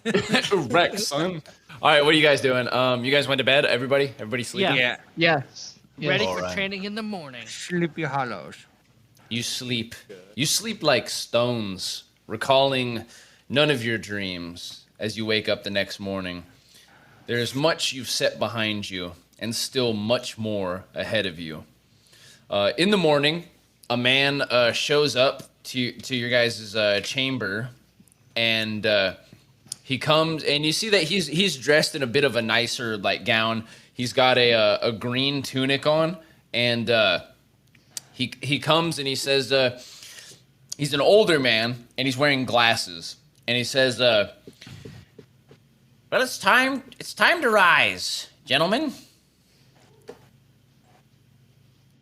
Correct, son. All right, what are you guys doing? You guys went to bed? Everybody sleeping? Yeah. Yes. Ready All for right. training in the morning. Sleepy hollows. You sleep. You sleep like stones, recalling none of your dreams as you wake up the next morning. There is much you've set behind you, and still much more ahead of you. In the morning, a man shows up to your guys' chamber, and he comes, and you see that he's dressed in a bit of a nicer like gown. He's got a green tunic on, and he comes and he says he's an older man, and he's wearing glasses, and he says, "Well, it's time to rise, gentlemen."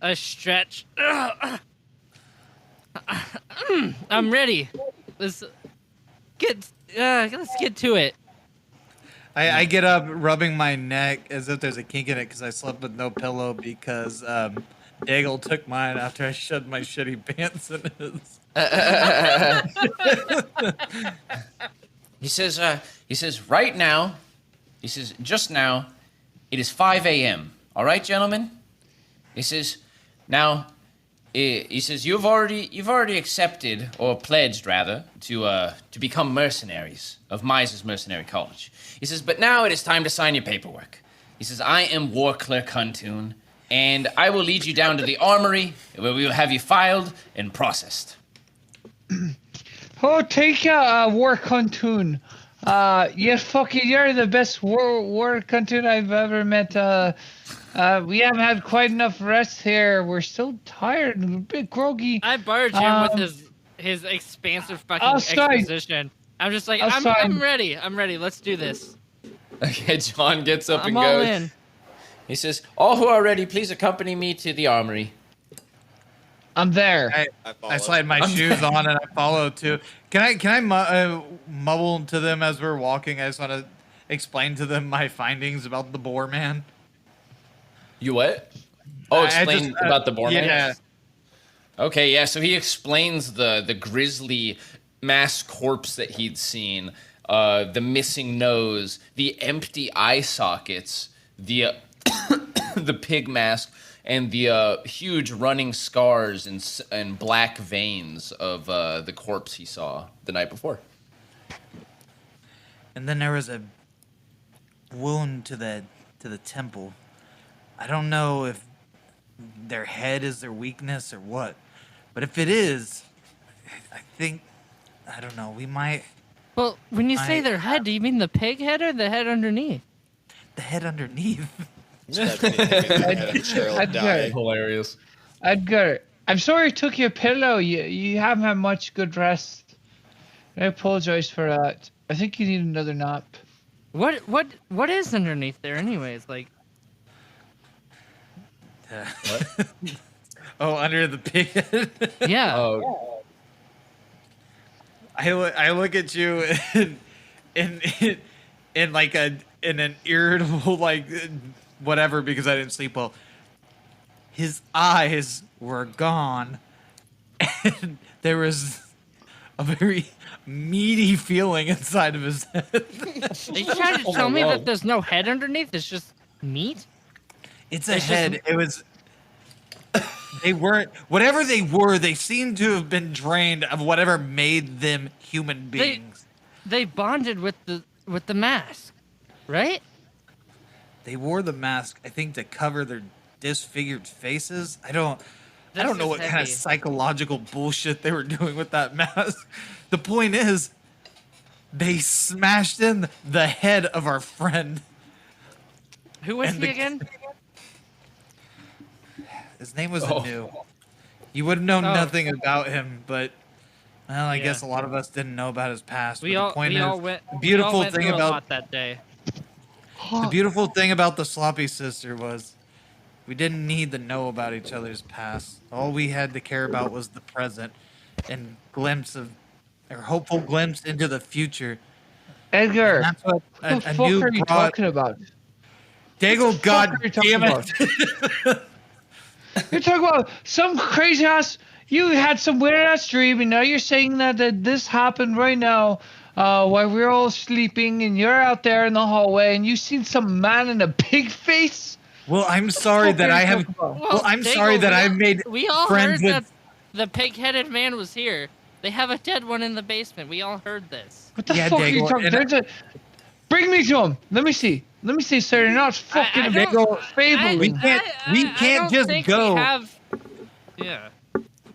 A stretch. I'm ready. Let's get to it. I get up rubbing my neck as if there's a kink in it because I slept with no pillow because Daigle took mine after I shoved my shitty pants in his. He says, right now, he says, just now, it is 5 a.m. All right, gentlemen? He says, now, he says, you've already accepted, or pledged, rather, to become mercenaries of Mises Mercenary College. He says, but now it is time to sign your paperwork. He says, I am War Clerk Huntoon, and I will lead you down to the armory, where we will have you filed and processed. Oh, take a war Huntoon. You're the best war Huntoon I've ever met. We haven't had quite enough rest here. We're so tired and a bit groggy. I barge in with his expansive fucking exposition. I'm just like, I'm ready. I'm ready. Let's do this. Okay, John gets up and I'm all goes. in. He says, all who are ready, please accompany me to the armory. I'm there. I slide my shoes on and I follow too. Can I mumble to them as we're walking? I just want to explain to them my findings about the boar man. You what? Oh, explain about the boar man? Yeah. Okay, yeah, so he explains the grisly mass corpse that he'd seen, the missing nose, the empty eye sockets, the the pig mask, and the huge running scars and black veins of the corpse he saw the night before. And then there was a wound to the temple. I don't know if their head is their weakness or what, but if it is, I think, I don't know, we might. Well, when you say their head, do you mean the pig head or the head underneath? The head underneath. Hilarious. Edgar, I'm sorry I took your pillow. You haven't had much good rest. I apologize for that. I think you need another nap. What is underneath there, anyways? Like, What? Oh, under the pig head. yeah. Oh, I look at you in like in an irritable like whatever because I didn't sleep well. His eyes were gone, and there was a very meaty feeling inside of his head. Are you trying to tell me that there's no head underneath? It's just meat? It's a head. It was. They weren't. Whatever they were, they seemed to have been drained of whatever made them human beings. They bonded with the mask, right? They wore the mask, I think, to cover their disfigured faces. I don't know what kind of psychological bullshit they were doing with that mask. The point is, they smashed in the head of our friend. Who was he again? His name was Anu. You would have known nothing about him, but well, I guess a lot of us didn't know about his past. We all went through a lot that day. The beautiful thing about the Sloppy Sister was we didn't need to know about each other's past. All we had to care about was the present and hopeful glimpse into the future. Edgar, And that's what what the fuck are you talking about? Dago, God damn it. You're talking about some crazy ass. You had some weird ass dream, and now you're saying that this happened right now while we're all sleeping, and you're out there in the hallway, and you seen some man in a pig face. Well, I'm sorry that I have. Well, I'm sorry that I made. We all friends heard with. that the pig-headed man was here. They have a dead one in the basement. We all heard this. What the fuck are you talking? Bring me to him. Let me see. Sir. You're not fucking fable. We can't just go. Yeah.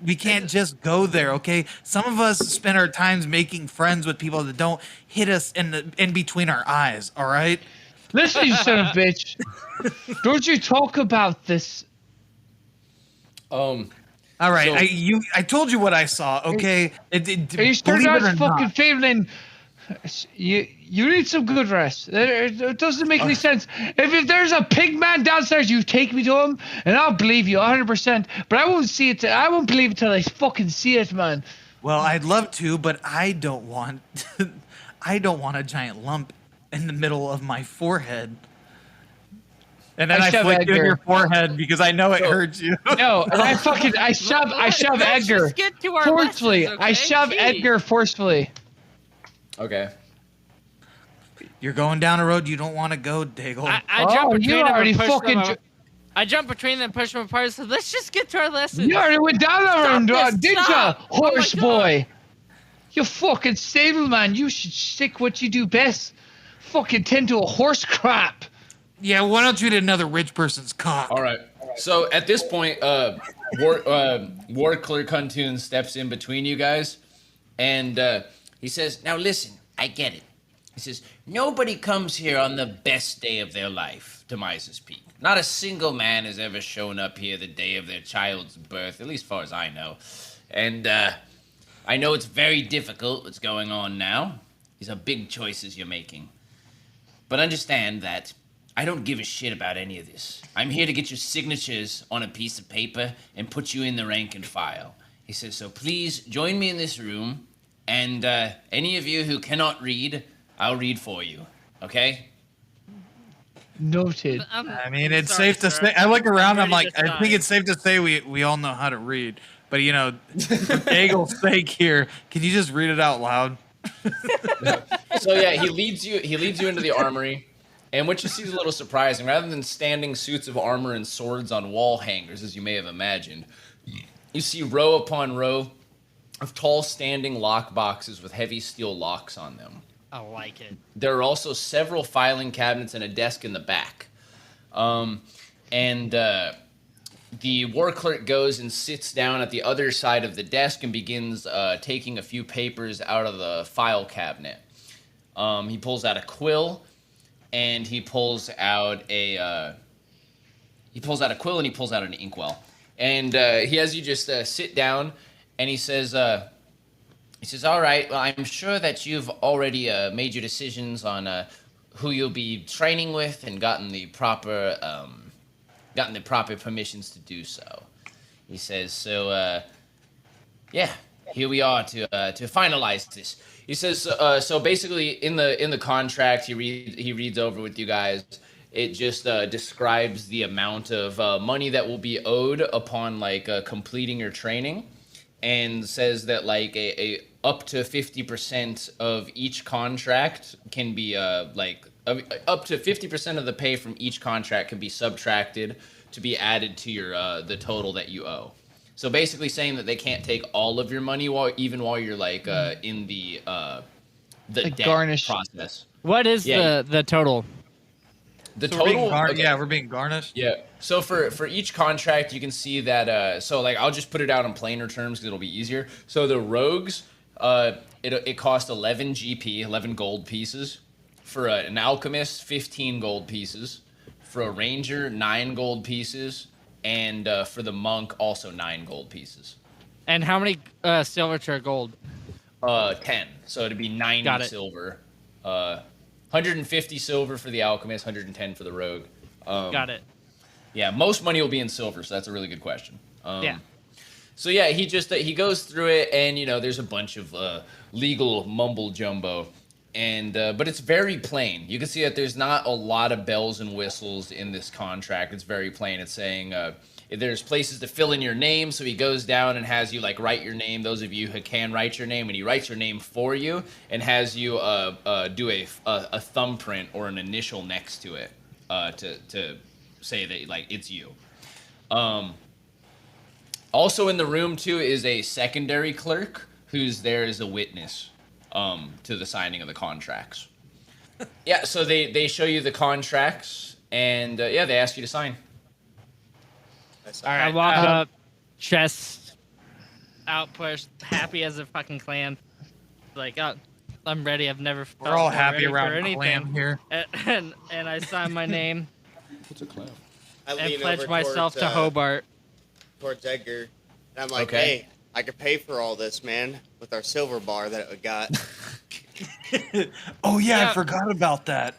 We can't just go there, okay? Some of us spend our times making friends with people that don't hit us in between our eyes, all right? Listen, you son of a bitch. Don't you talk about this. All right, So- I told you what I saw, okay? Are you starting out fucking failing? You need some good rest. It doesn't make any sense. If there's a pig man downstairs, you take me to him, and I'll believe you 100%. But I won't see it. I won't believe it till I fucking see it, man. Well, I'd love to, but I don't want. I don't want a giant lump in the middle of my forehead. And then I shove flicked you in Edgar. your forehead because I know it hurts you. No, and I shove Let's Edgar just get to our forcefully. lessons, I okay? shove Jeez. Edgar forcefully. Okay. You're going down a road you don't want to go, Daigle. I jump Oh, between you them already and push fucking. them. I jump between them, push them apart. So let's just get to our lessons. You already went down the road, this, did ya, stop. Oh my horse God. boy? You fucking stable man. You should stick what you do best. Fucking tend to a horse crap. Yeah, why don't you hit another rich person's cock? All right. So at this point, War Clerk Huntoon steps in between you guys, and he says, "Now listen, I get it." He says, "Nobody comes here on the best day of their life to Mises Peak. Not a single man has ever shown up here the day of their child's birth, at least as far as I know. And I know it's very difficult what's going on now. These are big choices you're making. But understand that I don't give a shit about any of this. I'm here to get your signatures on a piece of paper and put you in the rank and file." He says, "So please join me in this room, and any of you who cannot read, I'll read for you. Okay?" Noted. I mean, it's safe to say. I look around. I'm like, I think it's safe to say we all know how to read. But you know, for Daigle's sake here, can you just read it out loud? So yeah, he leads you into the armory, and what you see is a little surprising. Rather than standing suits of armor and swords on wall hangers, as you may have imagined, you see row upon row of tall standing lock boxes with heavy steel locks on them. I like it. There are also several filing cabinets and a desk in the back. The war clerk goes and sits down at the other side of the desk and begins taking a few papers out of the file cabinet. He pulls out a quill, and he pulls out an inkwell. And he has you just sit down, and he says, "All right, well, I'm sure that you've already made your decisions on who you'll be training with and gotten the proper permissions to do so." He says, "So, yeah, here we are to finalize this." He says, "So basically, in the contract he reads over with you guys, it just describes the amount of money that will be owed upon completing your training, and says that a up to 50% of each contract can be up to 50% of the pay from each contract can be subtracted to be added to your the total that you owe." So basically saying that they can't take all of your money while you're in the debt garnish process. What is Yeah. the total? The So we're being total, okay. Yeah, we're being garnished. Yeah. So for each contract, you can see that. I'll just put it out in plainer terms because it'll be easier. So the rogues, it cost 11 GP, 11 gold pieces. For an alchemist, 15 gold pieces. For a ranger, 9 gold pieces, and for the monk, also 9 gold pieces. And how many silver to gold? 10. So it'd be 90 Got it. silver. 150 silver for the alchemist, 110 for the rogue. Got it. Yeah, most money will be in silver, so that's a really good question. Yeah. So yeah, he goes through it, and there's a bunch of legal mumble jumbo, and but it's very plain. You can see that there's not a lot of bells and whistles in this contract. It's very plain. It's saying there's places to fill in your name, so he goes down and has you write your name. Those of you who can write your name, and he writes your name for you and has you do a thumbprint or an initial next to it to say that it's you. Also in the room too is a secondary clerk who's there as a witness to the signing of the contracts. Yeah, so they show you the contracts, and they ask you to sign. That's All right. I walk up, chest out, pushed, happy as a fucking clam. I'm ready. I've never. We're all felt more happy ready for around anything. Clam here. And I sign my name What's a clam? I and lean pledge over myself towards, to Hobart. towards Edgar. And I'm like, Okay. hey, I could pay for all this, man, with our silver bar that we got. Oh yeah, Yeah. I forgot about that.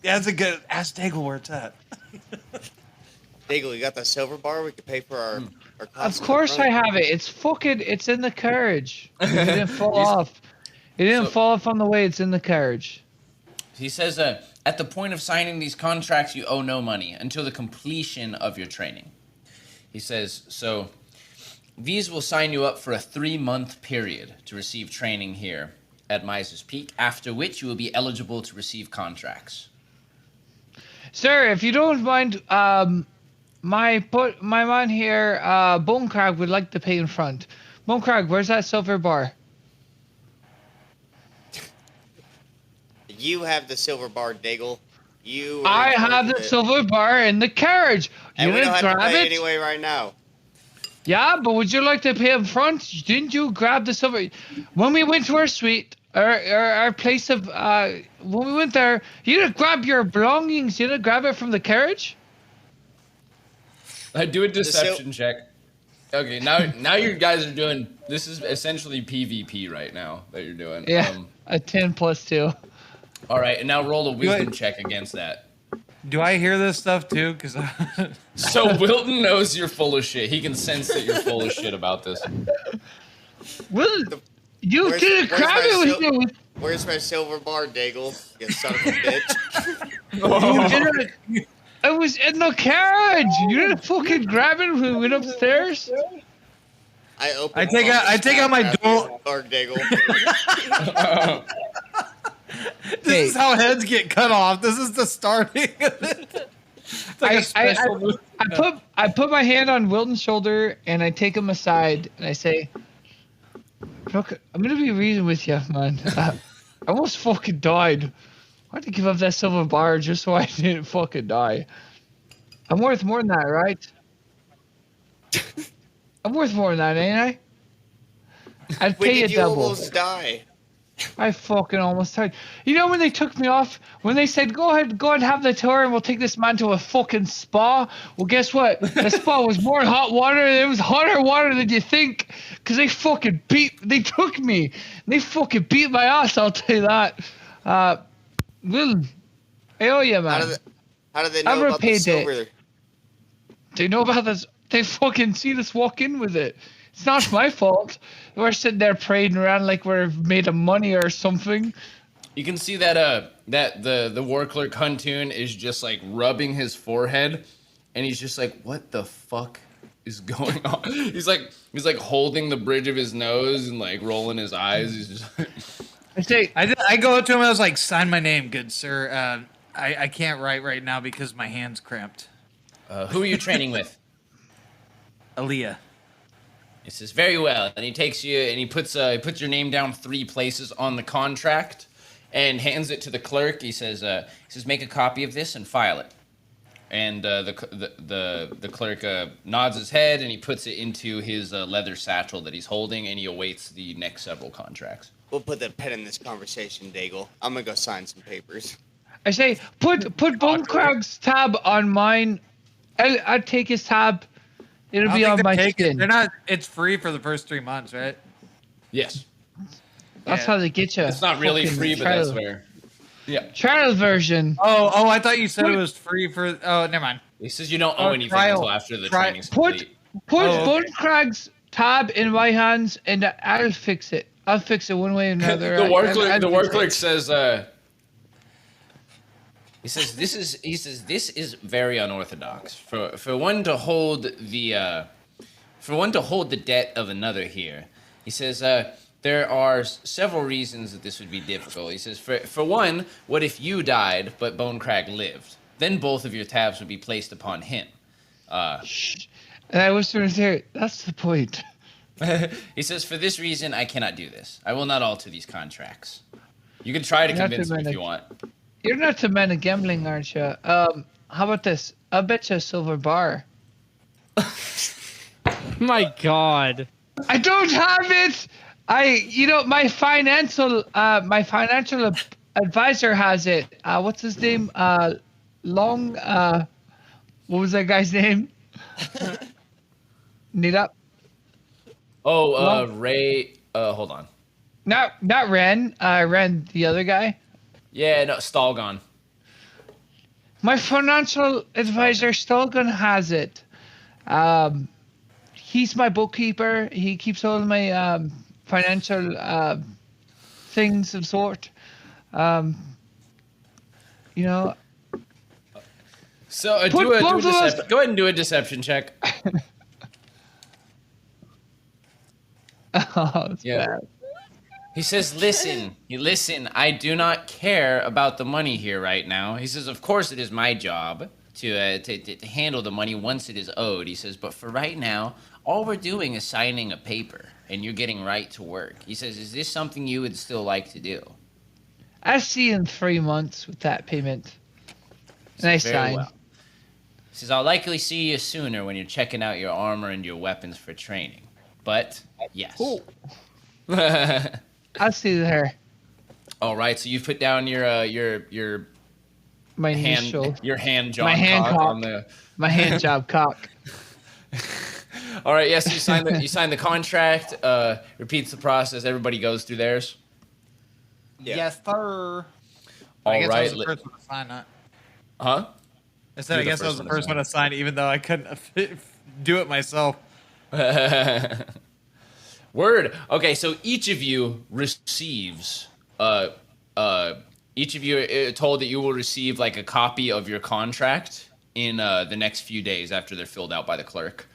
Yeah, that's a good. Ask Daigle where it's at. Daigle, you got the silver bar? We could pay for our class. Of course I have it. It's in the carriage. It didn't fall off. It didn't fall off on the way. It's in the carriage. He says, at the point of signing these contracts, you owe no money until the completion of your training. He says, so these will sign you up for a 3-month period to receive training here at Miser's Peak, after which you will be eligible to receive contracts. Sir, if you don't mind, my man here, Bonecrag, would like to pay in front. Bonecrag, where's that silver bar? You have the silver bar, Daigle. You. I have the silver bar in the carriage. You And we don't didn't have to grab pay it? anyway right now. Yeah, but would you like to pay up front? Didn't you grab the silver? When we went to our suite, our place of, when we went there, you didn't grab your belongings. You didn't grab it from the carriage? Do a deception check. Okay, now you guys are doing, this is essentially PvP right now that you're doing. Yeah, a 10 plus 2. All right, and now roll a wisdom check against that. Do I hear this stuff too? Because So Wilton knows you're full of shit. He can sense that you're full of shit about this. Well, you didn't grab it with you. Where's my silver bar, Daigle? You son of a bitch. You didn't. It was in the carriage. You didn't fucking grab it when we went upstairs. I take out my dual. Or Daigle. This is how heads get cut off. This is the starting of it. It's like a special move. I put my hand on Wilton's shoulder and I take him aside and I say, "Look, I'm gonna be reading with you, man. I almost fucking died. I had to give up that silver bar just so I didn't fucking die. I'm worth more than that, right? I'm worth more than that, ain't I? I'd When pay you did you double. almost die? I fucking almost died. You know when they took me off? When they said, go ahead and have the tour and we'll take this man to a fucking spa? Well, guess what? The spa was more hot water. It was hotter water than you think. Because they took me. They fucking beat my ass, I'll tell you that. Well, I owe you, man. How did they know about the silver? They know about this. They fucking seen us walk in with it. It's not my fault. We're sitting there parading around like we're made of money or something. You can see that the war clerk Huntoon is just like rubbing his forehead, and he's just like, "What the fuck is going on?" He's like holding the bridge of his nose and like rolling his eyes. He's just. I go up to him and I was like, "Sign my name, good sir. I can't write right now because my hand's cramped." Who are you training with? Aaliyah. He says, very well. And he takes you and he puts your name down 3 places on the contract and hands it to the clerk. He says, make a copy of this and file it. And the clerk nods his head and he puts it into his leather satchel that he's holding, and he awaits the next several contracts. We'll put the pen in this conversation, Daigle. I'm gonna go sign some papers. I say, put Bonecrag's tab on mine. I'll take his tab. It'll be on my skin. They're not. It's free for the first 3 months, right? Yes. That's how they get you. It's not really free, but that's fair. Yeah. Trial version. Oh! I thought you said it was free for. Oh, never mind. He says you don't owe anything until after the training's complete. Put Bonecrag's tab in my hands, and I'll fix it. I'll fix it one way or another. The war clerk says. He says this is very unorthodox for one to hold the debt of another here. He says there are several reasons that this would be difficult. He says for one, what if you died but Bonecrag lived? Then both of your tabs would be placed upon him. And I was trying to say, that's the point. He says, for this reason, I cannot do this. I will not alter these contracts. You can try to convince me if you want. You're not the man of gambling, aren't you? How about this? I'll bet you a silver bar. My God. I don't have it. My financial advisor has it. What's his name? What was that guy's name? Need up. Oh, Ray. Hold on. Not Ren. Ren, the other guy. Yeah, no, Stalgon. My financial advisor, Stalgon, has it. He's my bookkeeper. He keeps all of my financial things of sort. You know. So Put both of us- go ahead and do a deception check. Oh, it's Yeah. bad. He says, listen, I do not care about the money here right now. He says, of course it is my job to handle the money once it is owed. He says, but for right now, all we're doing is signing a paper, and you're getting right to work. He says, is this something you would still like to do? I'll see you in 3 months with that payment. Nice Very sign. well. He says, I'll likely see you sooner when you're checking out your armor and your weapons for training. But, yes. Cool. I'll see you there. All right, so you've put down your My hand initial. your hand job My hand cock cock. on the. My hand job cock. All right, yes, you sign the contract. Repeats the process. Everybody goes through theirs. Yeah. Yes, sir. All I guess I right. was the first one to sign that. Huh? I said You're I the guess I was first the one to first sign one to sign it, even though I couldn't do it myself. Word. Okay, so each of you receives. Each of you are told that you will receive like a copy of your contract in the next few days after they're filled out by the clerk,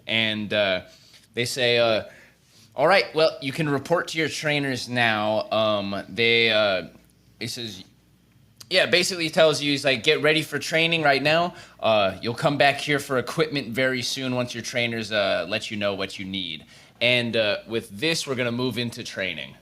and they say, "All right, well, you can report to your trainers now." He says, "Yeah, basically he tells you he's like, get ready for training right now. You'll come back here for equipment very soon once your trainers let you know what you need." And with this, we're gonna move into training.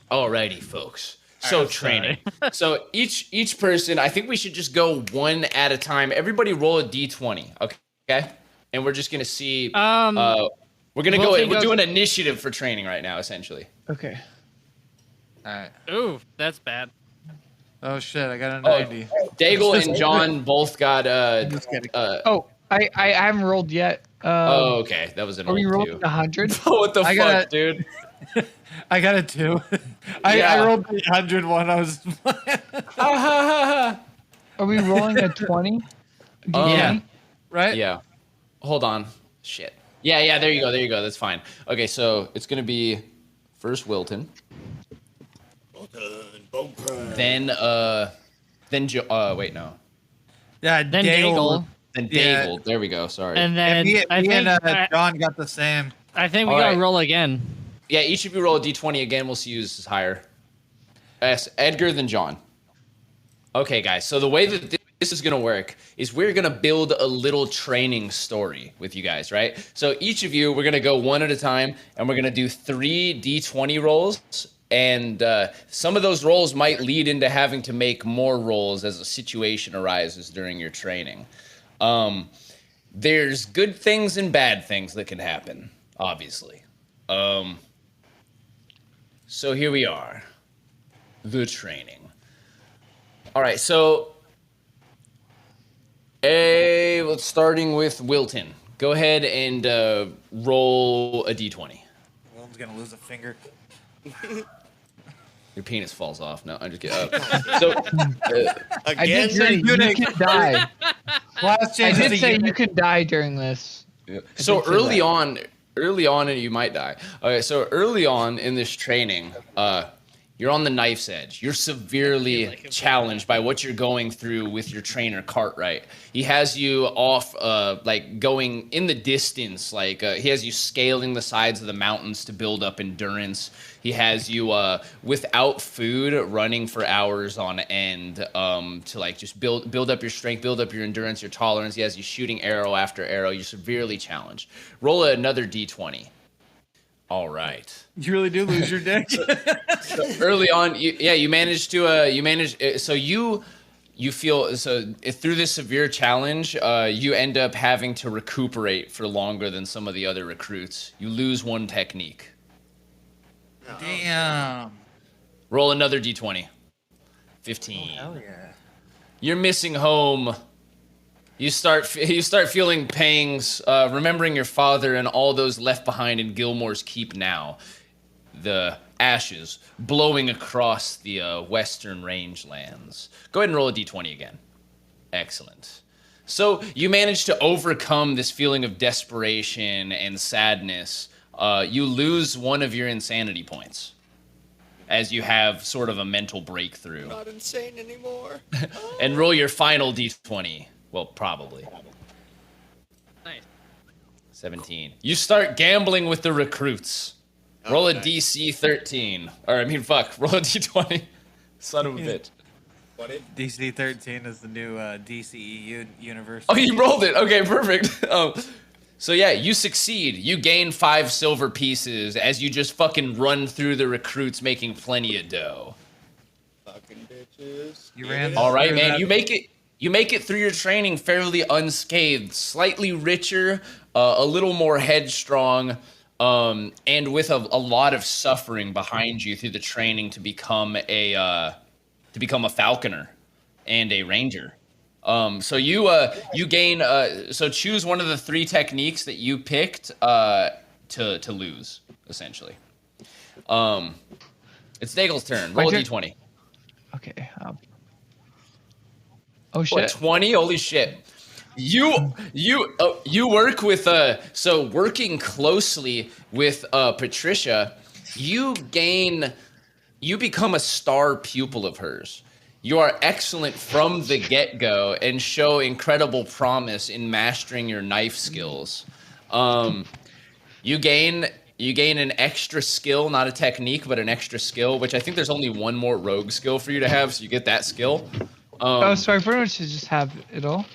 Alrighty, folks. So training. So each person, I think we should just go one at a time. Everybody roll a d20, okay? And we're just gonna see. We're gonna go. We're doing initiative for training right now, essentially. Okay. All right. Ooh, that's bad. Oh shit! I got a 90. Daigle and John both got. Oh, I haven't rolled yet. Oh, okay. That was an Are we old rolling 2. 100? What the I fuck, got dude? I got a 2. I Yeah. rolled the 100 one. I was. Are we rolling a 20? Yeah. Right? Yeah. Hold on. Shit. Yeah. There you go. That's fine. Okay, so it's gonna be first Wilton, then wait, no, Yeah. Then Daigle. then Yeah. Daigle. There we go. Sorry. And then Me I think and John got the same. I think we All gotta right. roll again. Yeah, each of you roll a d20 again. We'll see who's higher. Yes, Edgar, then John. Okay, guys. So the way that this is going to work is we're going to build a little training story with you guys, right? So each of you, we're going to go one at a time, and we're going to do 3 d20 rolls. And some of those rolls might lead into having to make more rolls as a situation arises during your training. There's good things and bad things that can happen, obviously. So here we are. The training. All right, so let's starting with Wilton. Go ahead and roll a d20. Wilton's gonna lose a finger. Your penis falls off. No, I'm just kidding. So I Again, did say you can die. Last I chance did to say get you can die during this. so did say early that. on, and you might die. Okay, so early on in this training, you're on the knife's edge. You're severely challenged by what you're going through with your trainer Cartwright. He has you off, like going in the distance. Like he has you scaling the sides of the mountains to build up endurance. He has you without food, running for hours on end to like just build up your strength, build up your endurance, your tolerance. He has you shooting arrow after arrow. You're severely challenged. Roll another d20. All right. You really do lose your dick. Early on, you managed to so you feel so through this severe challenge, you end up having to recuperate for longer than some of the other recruits. You lose one technique. Damn. Roll another d20. 15. Hell yeah. You're missing home. You start feeling pangs, remembering your father and all those left behind in Gilmore's Keep now. The ashes blowing across the western rangelands. Go ahead and roll a d20 again. Excellent. So you manage to overcome this feeling of desperation and sadness. You lose one of your insanity points. as you have sort of a mental breakthrough. Not insane anymore. And roll your final d20. Well, probably. Nice. 17. You start gambling with the recruits. Roll a nice. DC 13. Or, I mean, fuck. Roll a d20. Son of a bitch. DC 13 is the new DCEU universe. Oh, you rolled it. Okay, perfect. So yeah, you succeed. You gain 5 silver pieces as you just fucking run through the recruits, making plenty of dough. Fucking bitches. You ran All right, through man. that- You make it through your training fairly unscathed, slightly richer, a little more headstrong, and with a lot of suffering behind you through the training to become a falconer and a ranger. So you gain. So choose one of the 3 techniques that you picked to lose, essentially. It's Daigle's turn. Roll a d20. Okay. Oh What, shit. 20? Holy shit. You work with so working closely with Patricia, you become a star pupil of hers. You are excellent from the get-go and show incredible promise in mastering your knife skills. You gain an extra skill, not a technique, but an extra skill, which I think there's only one more rogue skill for you to have, so you get that skill. Oh, so I pretty much should just have it all.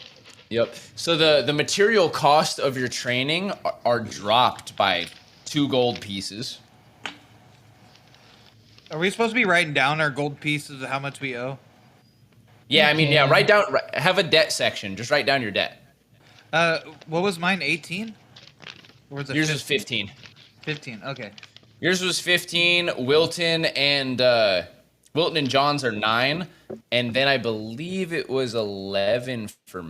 Yep. So the material cost of your training are dropped by 2 gold pieces. Are we supposed to be writing down our gold pieces of how much we owe? Yeah, I mean, yeah, Okay. have a debt section. Just write down your debt. What was mine? 18? Or was it Yours was 15. 15. Okay. Yours was 15. Wilton and John's are 9, and then I believe it was 11 for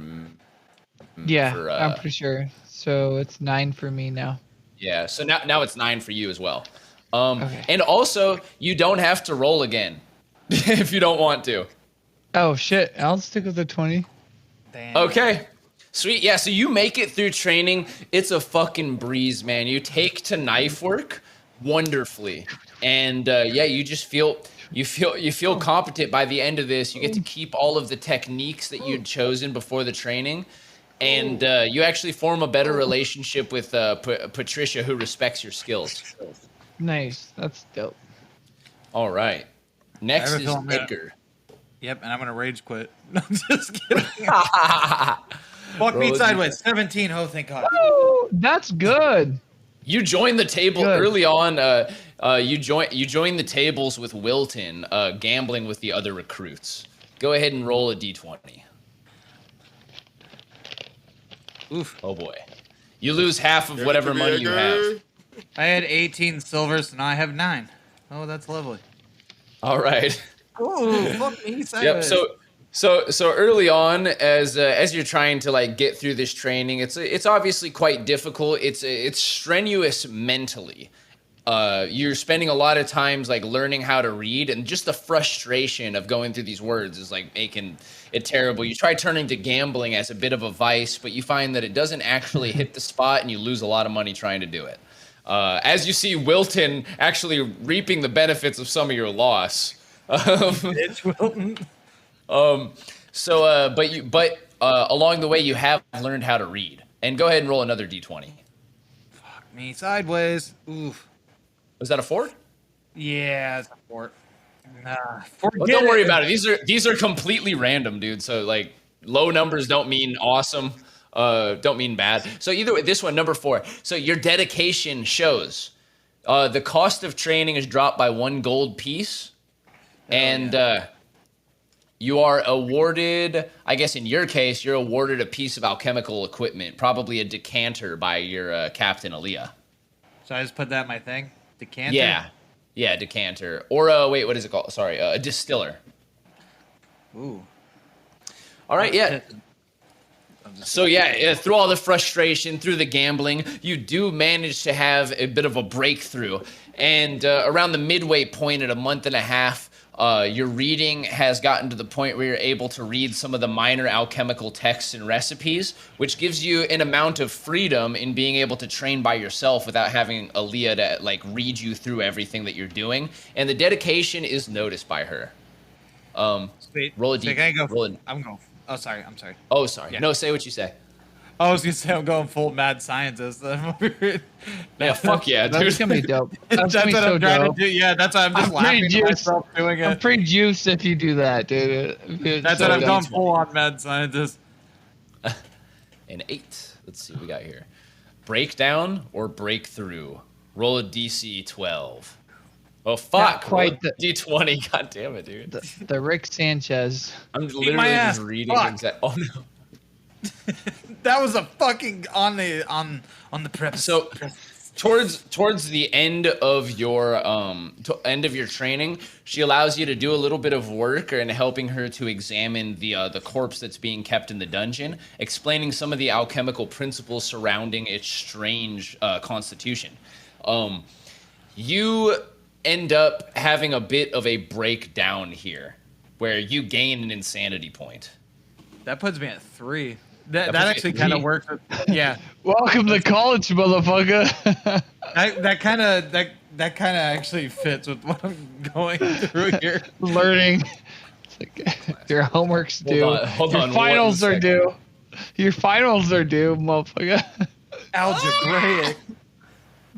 Yeah, for, I'm pretty sure. So it's 9 for me now. yeah. So now it's 9 for you as well. Okay. And also you don't have to roll again if you don't want to. Oh shit! I'll stick with the 20. Damn. Okay. Sweet. Yeah, so you make it through training. It's a fucking breeze, man. You take to knife work wonderfully. And yeah, you just feel competent by the end of this. You get to keep all of the techniques that you'd chosen before the training. And you actually form a better relationship with Patricia, who respects your skills. Nice. That's dope. All right. Next I have a is feeling that- Edgar. Yep, and I'm gonna rage quit. No, I'm just kidding. Fuck me Bro, sideways. 17. Oh, thank God. Oh, that's good. You join the table Good. early on. You join the tables with Wilton, gambling with the other recruits. Go ahead and roll a d20. Oof. Oh boy, you lose half of whatever money you have. I had 18 silvers, and now I have 9. Oh, that's lovely. All right. Oh, fuck me Yep. sideways. So early on, as you're trying to like get through this training, it's obviously quite difficult. It's strenuous mentally. You're spending a lot of times like learning how to read, and just the frustration of going through these words is like making it terrible. You try turning to gambling as a bit of a vice, but you find that it doesn't actually hit the spot, and you lose a lot of money trying to do it. As you see Wilton actually reaping the benefits of some of your loss. Bitch, Wilton. But along the way you have learned how to read. And go ahead and roll another d20. Fuck me sideways. Oof. Was that a 4? Yeah, it's a 4. Nah, forget Well, don't worry about it. These are completely random, dude. So like low numbers don't mean awesome. Don't mean bad. So either way, this one, number 4. So your dedication shows. The cost of training is dropped by 1 gold piece. And you are awarded, I guess in your case, you're awarded a piece of alchemical equipment, probably a decanter by your captain, Aaliyah. So I just put that in my thing? Decanter? Yeah, decanter. Or, wait, what is it called? Sorry, a distiller. Ooh. All right, yeah. So yeah, through all the frustration, through the gambling, you do manage to have a bit of a breakthrough. And around the midway point at a month and a half, Your reading has gotten to the point where you're able to read some of the minor alchemical texts and recipes, which gives you an amount of freedom in being able to train by yourself without having Aaliyah to like read you through everything that you're doing. And the dedication is noticed by her. Sweet. Roll a So D. can I go? Roll a, I'm going. Oh, sorry. I'm sorry. oh, sorry. Yeah. No, say what you say. I was gonna say I'm going full mad scientist. Yeah, fuck yeah, dude. That's gonna be dope. That's That's gonna be what so I'm trying dope. to do. Yeah, that's why I'm just I'm laughing pretty at juiced. myself doing I'm it. pretty juiced if you do that, dude. That's So what I'm dope. going full on mad scientist. An 8. Let's see what we got here. Breakdown or breakthrough? Roll a DC 12. Oh, fuck. quite Roll a D20. God damn it, dude. The Rick Sanchez. I'm my literally ass. just reading Fuck. exact. Oh, no. That was a fucking on the prep. So towards the end of your end of your training, she allows you to do a little bit of work and helping her to examine the corpse that's being kept in the dungeon, explaining some of the alchemical principles surrounding its strange constitution. You end up having a bit of a breakdown here, where you gain an insanity point. That puts me at 3. That puts you at actually kind of 3. works. Yeah. Welcome to college, motherfucker. that kind of actually fits with what I'm going through here. Learning. It's like, your homework's due. Hold Your on, finals one are second. due. Your finals are due, motherfucker. Algebraic.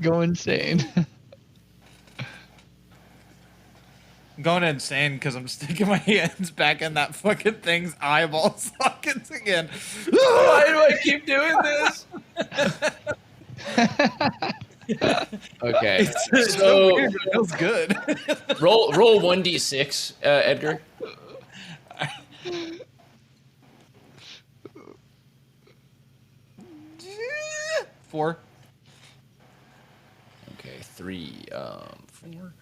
Go insane. I'm going insane because I'm sticking my hands back in that fucking thing's eyeball sockets again. Why do I keep doing this? Okay, It's so so weird, but it feels good. roll 1d6, Edgar. Four. Okay, 3, 4.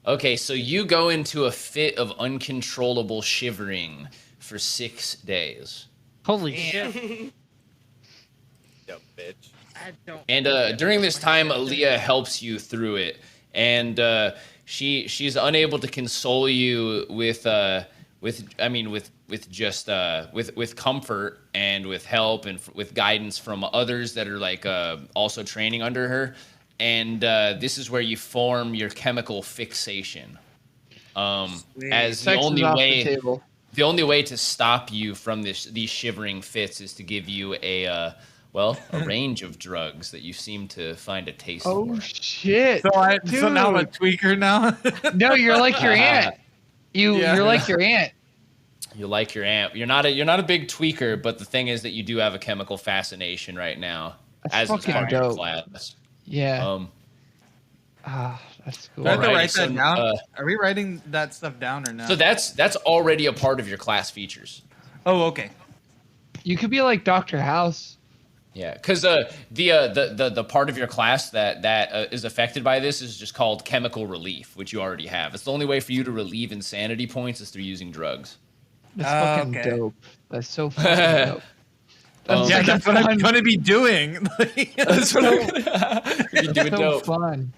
Okay, so you go into a fit of uncontrollable shivering for 6 days. Holy shit. Dumb bitch. And during this time, Aaliyah helps you through it, and she's unable to console you with comfort and with help and with guidance from others that are like also training under her. And this is where you form your chemical fixation. As the Sex is only off way. the table. The only way to stop you from these shivering fits is to give you a range of drugs that you seem to find a taste Oh for. shit. So now I'm a Dude. tweaker now. No, you're like your aunt. Yeah. You're like your aunt. You like your aunt. You're not a big tweaker, but the thing is that you do have a chemical fascination right now, That's as is fucking part of your dope. class. Yeah. That's cool. Do I have to Alrighty, write so, that down? Are we writing that stuff down or not? So that's already a part of your class features. Oh, okay. You could be like Dr. House. Yeah, because the part of your class that is affected by this is just called chemical relief, which you already have. It's the only way for you to relieve insanity points is through using drugs. That's Oh, fucking okay. dope. That's so fucking dope. That's Yeah, like that's what I'm fun. gonna be doing. That's what you're doing. so Dope. fun.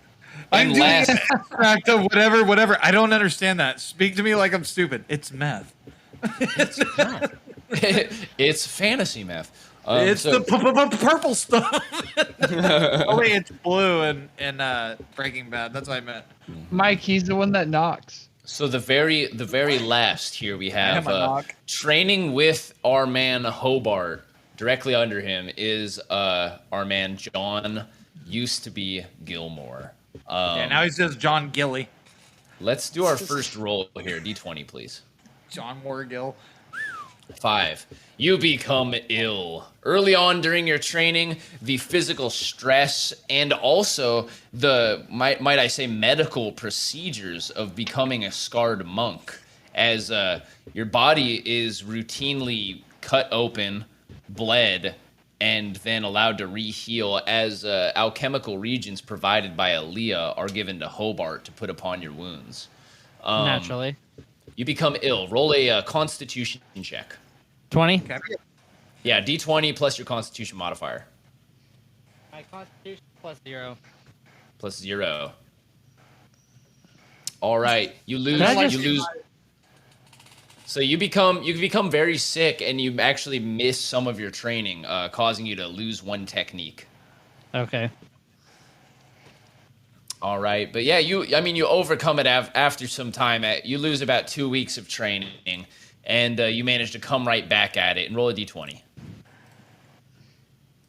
I'm doing Last- an abstract of whatever. I don't understand that. Speak to me like I'm stupid. It's meth. It's fantasy meth. It's So- the purple stuff. Oh wait, it's blue in Breaking Bad. That's what I meant. Mike, he's the one that knocks. So the very last here we have am a knock. training with our man Hobart. Directly under him is our man John, used to be Gilmore. Yeah, now he's just John Gilly. Let's do our first roll here. D20, please. John Morgill. 5. You become ill. Early on during your training, the physical stress and also the, might I say, medical procedures of becoming a scarred monk, as your body is routinely cut open, bled, and then allowed to re-heal as alchemical regions provided by Aaliyah are given to Hobart to put upon your wounds. Naturally. You become ill. Roll a constitution check. 20. Okay. Yeah, D20 plus your constitution modifier. My constitution plus 0. Plus 0. All right, you lose. Can I You just- lose. So you become very sick, and you actually miss some of your training, causing you to lose one technique. Okay. All right, but yeah, you overcome it after some time. You lose about 2 weeks of training, and you manage to come right back at it and roll a d20.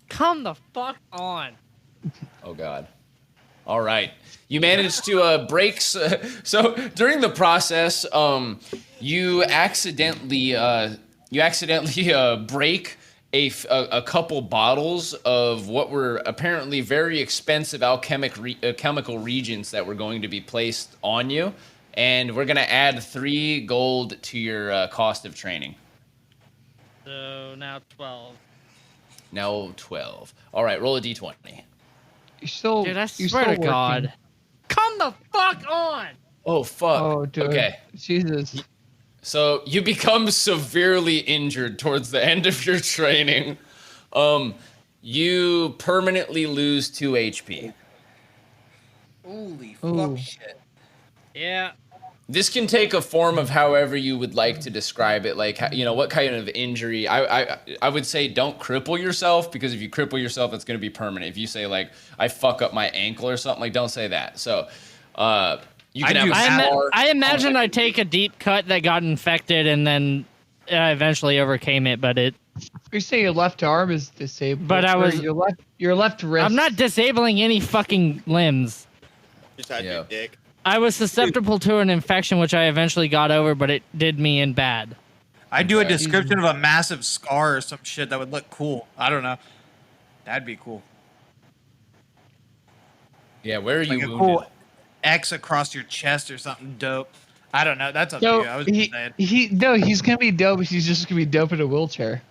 Come the fuck on. Oh God. All right. You managed to break. So during the process, you accidentally break a couple bottles of what were apparently very expensive chemical reagents that were going to be placed on you, and we're gonna add 3 gold to your cost of training. So now 12. Now 12. All right, roll a d20. You're still. Dude, I you're swear to still God. working. Come the fuck on. Oh fuck. Oh, dude. Okay. Jesus. So you become severely injured towards the end of your training. You permanently lose 2 HP. Holy Ooh. fuck shit. Yeah. This can take a form of however you would like to describe it. Like, what kind of injury? I would say don't cripple yourself, because if you cripple yourself, it's going to be permanent. If you say, like, I fuck up my ankle or something, like, don't say that. So, you can have a scar. I imagine I take a deep cut that got infected and then I eventually overcame it, but You say your left arm is disabled. But I or was- your left wrist. I'm not disabling any fucking limbs. Just had Yeah. your dick. I was susceptible to an infection, which I eventually got over, but it did me in bad. I'd do a description of a massive scar or some shit that would look cool. I don't know. That'd be cool. Yeah, where are you Like a wounded? cool X across your chest or something dope. I don't know. That's up to So you. I was just saying. he's gonna be dope. He's just gonna be dope in a wheelchair.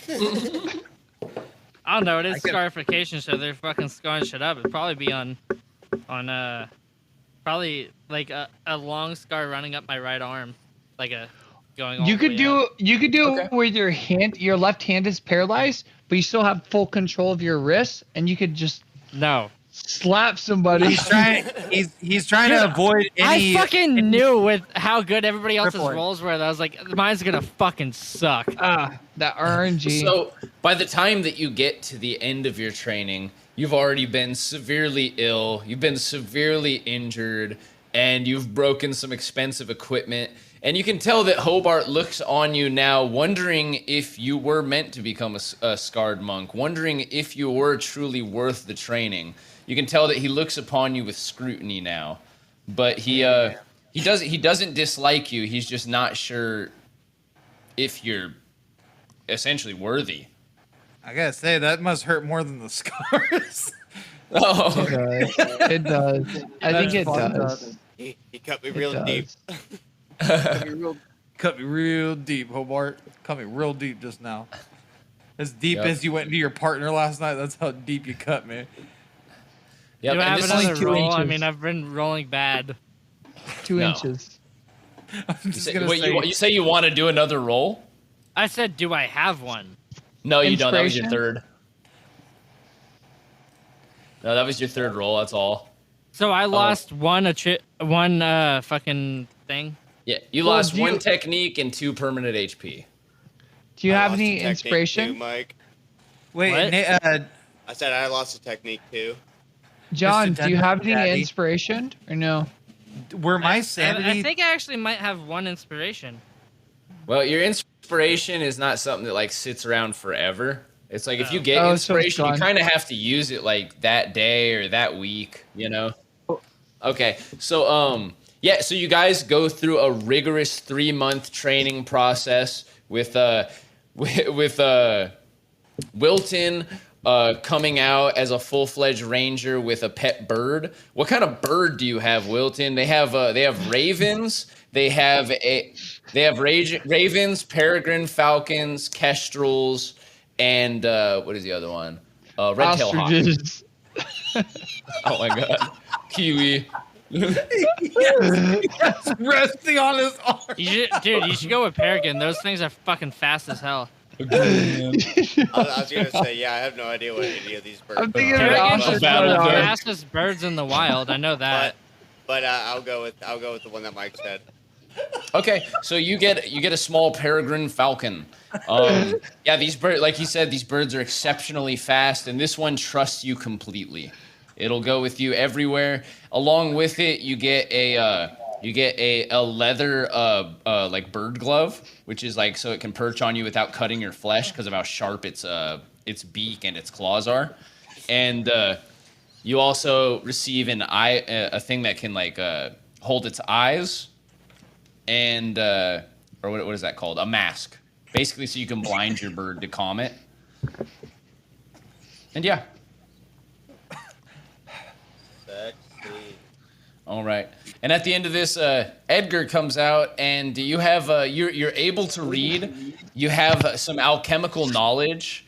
I don't know. It is I could- scarification, so they're fucking scarring shit up. It'd probably be on probably like a long scar running up my right arm, like a going. All You the could way do up. it where your left hand is paralyzed, but you still have full control of your wrist, and you could just No. slap somebody. He's trying. He's trying to avoid any. I fucking knew with how good everybody else's Crippling. rolls were that I was like, mine's gonna fucking suck. That RNG. So by the time that you get to the end of your training, you've already been severely ill, you've been severely injured, and you've broken some expensive equipment. And you can tell that Hobart looks on you now, wondering if you were meant to become a scarred monk, wondering if you were truly worth the training. You can tell that he looks upon you with scrutiny now, but he doesn't dislike you. He's just not sure if you're essentially worthy. I gotta say that must hurt more than the scars. Oh, It does. I think it does. He cut me It real deep. does. Cut me real deep, Hobart. Cut me real deep just now. As deep Yep. as you went into your partner last night. That's how deep you cut me. yep. Do I and have this another is 2 roll? I inches. mean, I've been rolling bad. 2 No. inches. I'm you just say, gonna wait, say. you say you want to do another roll? I said, do I have one? No, you don't. That was your Inspiration? third. No, that was your third roll. That's all. So I lost one fucking thing. Yeah, you Well, lost do one you- technique and 2 permanent HP. Do you I have lost any a technique inspiration? Too, Mike. Wait, What? I said I lost a technique too. John, Mr. do you have any Daddy. inspiration or no? were my I sanity? think I actually might have one inspiration. Well, your inspiration is not something that like sits around forever. It's like if you get Oh, so it's inspiration, you gone. kind of have to use it like that day or that week, you know? Okay. So yeah, so you guys go through a rigorous 3-month training process with Wilton coming out as a full-fledged ranger with a pet bird. What kind of bird do you have, Wilton? They have ravens. They have ravens, peregrine falcons, kestrels, and what is the other one? Red-tailed hawk. Ostriches. Oh my god, kiwi. resting on his arm. Dude, you should go with peregrine. Those things are fucking fast as hell. I was gonna say, yeah, I have no idea what any of these birds I'm thinking are. of Peregrines ostrich are one of the bird. fastest birds in the wild. I know that. but I'll go with the one that Mike said. Okay, so you get a small peregrine falcon. Yeah, these birds, like he said, these birds are exceptionally fast, and this one trusts you completely. It'll go with you everywhere. Along with it, you get a leather like bird glove, which is like so it can perch on you without cutting your flesh because of how sharp its beak and its claws are, and you also receive a thing that can like hold its eyes and or what is that called? A mask, basically, so you can blind your bird to calm it. And yeah, Sexy. all right. And at the end of this, Edgar comes out, and you have you're able to read. You have some alchemical knowledge.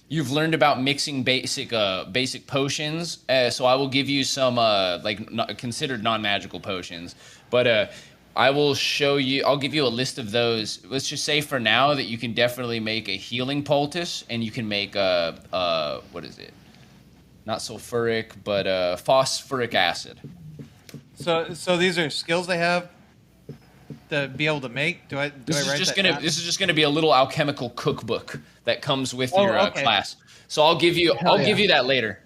You've learned about mixing basic potions. So I will give you some considered non-magical potions, but I will show you. I'll give you a list of those. Let's just say for now that you can definitely make a healing poultice, and you can make what is it? Not sulfuric, but phosphoric acid. So these are skills they have to be able to make. Do I write that down? This is just gonna be a little alchemical cookbook that comes with your okay. class. So I'll give you that later.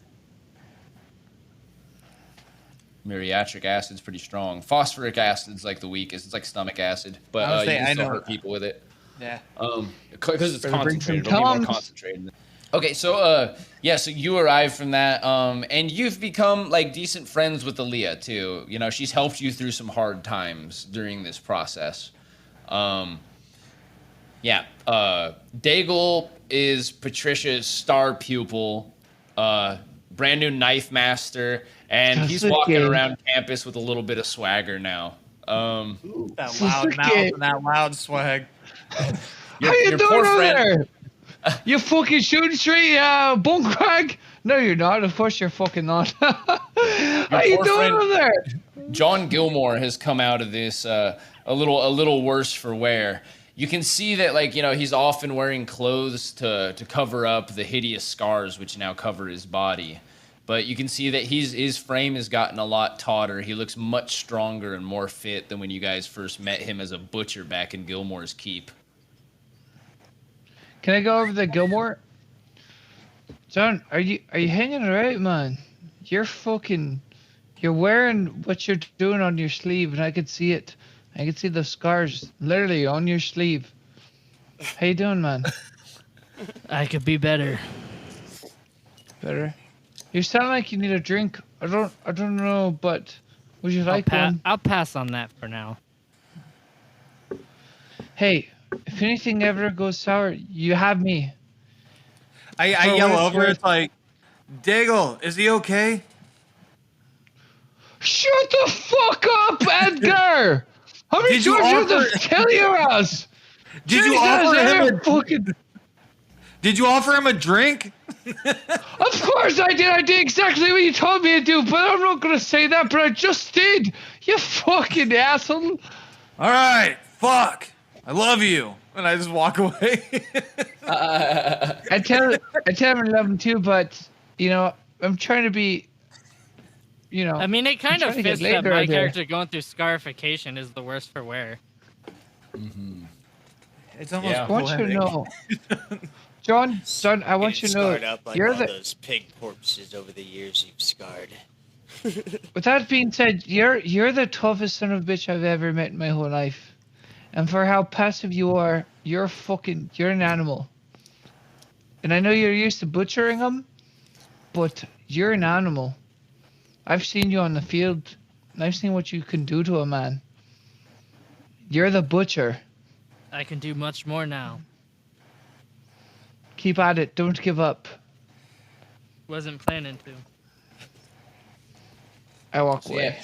Muriatic acid's pretty strong. Phosphoric acid's like the weakest. It's like stomach acid, but you can still hurt people with it. Yeah. Because it's Better bring concentrated. some It'll be more Tums. concentrated. Okay, so so you arrive from that, and you've become like decent friends with Aaliyah too. You know, she's helped you through some hard times during this process. Daigle is Patricia's star pupil, brand new knife master, and he's walking around campus with a little bit of swagger now. That loud mouth and that loud swag. How you doing over there? You fucking shooting straight, Buncrag? No, you're not. Of course, you're fucking not. How you doing over there? John Gilmore has come out of this a little worse for wear. You can see that, like, you know, he's often wearing clothes to cover up the hideous scars which now cover his body. But you can see that his frame has gotten a lot tauter. He looks much stronger and more fit than when you guys first met him as a butcher back in Gilmore's Keep. Can I go over to Gilmore? John, are you hanging around, man? You're wearing what you're doing on your sleeve, and I could see it. I could see the scars literally on your sleeve. How you doing, man? I could be better. Better. You sound like you need a drink. I don't know, but would you like one? I'll pass on that for now. Hey, if anything ever goes sour, you have me. I yell over. It's like, Daigle, is he okay? Shut the fuck up, Edgar! How many times have to tell your ass? Did you offer him a drink? Of course I did. I did exactly what you told me to do, but I'm not gonna say that. But I just did. You fucking asshole. All right, fuck. I love you. And I just walk away. I tell him I love him too, but you know I'm trying to be. You know. I mean, it kind of fits that my there. character going through scarification is the worst for wear. Mm-hmm. It's almost. I want you to know, John. I want you to know Scarred up like you're all the. those pig corpses over the years you've scarred. With that being said, you're the toughest son of a bitch I've ever met in my whole life. And for how passive you are, you're an animal. And I know you're used to butchering them, but you're an animal. I've seen you on the field, and I've seen what you can do to a man. You're the butcher. I can do much more now. Keep at it. Don't give up. Wasn't planning to. I walk So, away. yeah,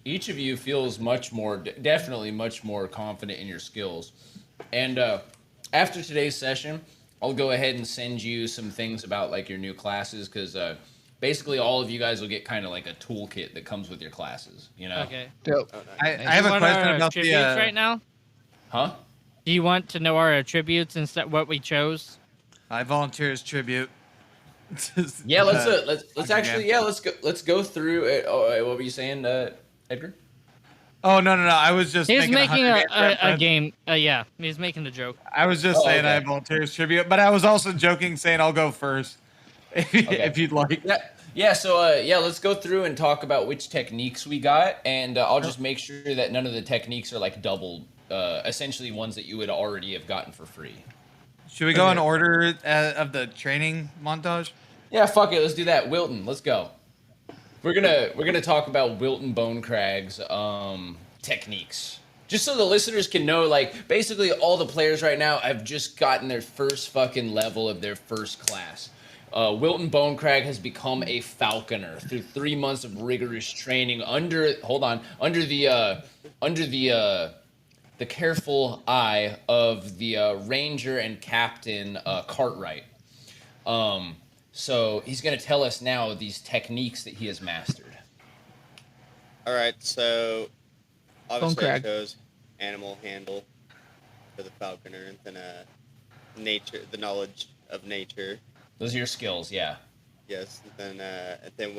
each of you feels definitely much more confident in your skills. And after today's session, I'll go ahead and send you some things about like your new classes, because basically all of you guys will get kind of like a toolkit that comes with your classes. You know? Okay. Dope. I have a question about the attributes right now. Huh? Do you want to know our attributes instead what we chose? I volunteer as tribute. Yeah, let's Okay. actually let's go through it. Oh, what were you saying, Edgar? Oh no. I was just He's making Hunger a, Games a, a reference. game. Yeah, he's making a joke. I was just Oh, saying I okay. volunteers tribute, but I was also joking, saying I'll go first Okay. if you'd like. Yeah. So let's go through and talk about which techniques we got, and I'll just make sure that none of the techniques are like double, essentially ones that you would already have gotten for free. Should we go in order of the training montage? Yeah, fuck it. Let's do that. Wilton, let's go. We're gonna talk about Wilton Bonecrag's techniques. Just so the listeners can know, like, basically all the players right now have just gotten their first fucking level of their first class. Wilton Bonecrag has become a falconer through 3 months of rigorous training under the careful eye of the ranger and captain Cartwright. So he's going to tell us now these techniques that he has mastered. All right, so obviously I Crag. chose animal handle for the falconer, and then the knowledge of nature. Those are your skills, yeah. Yes, and then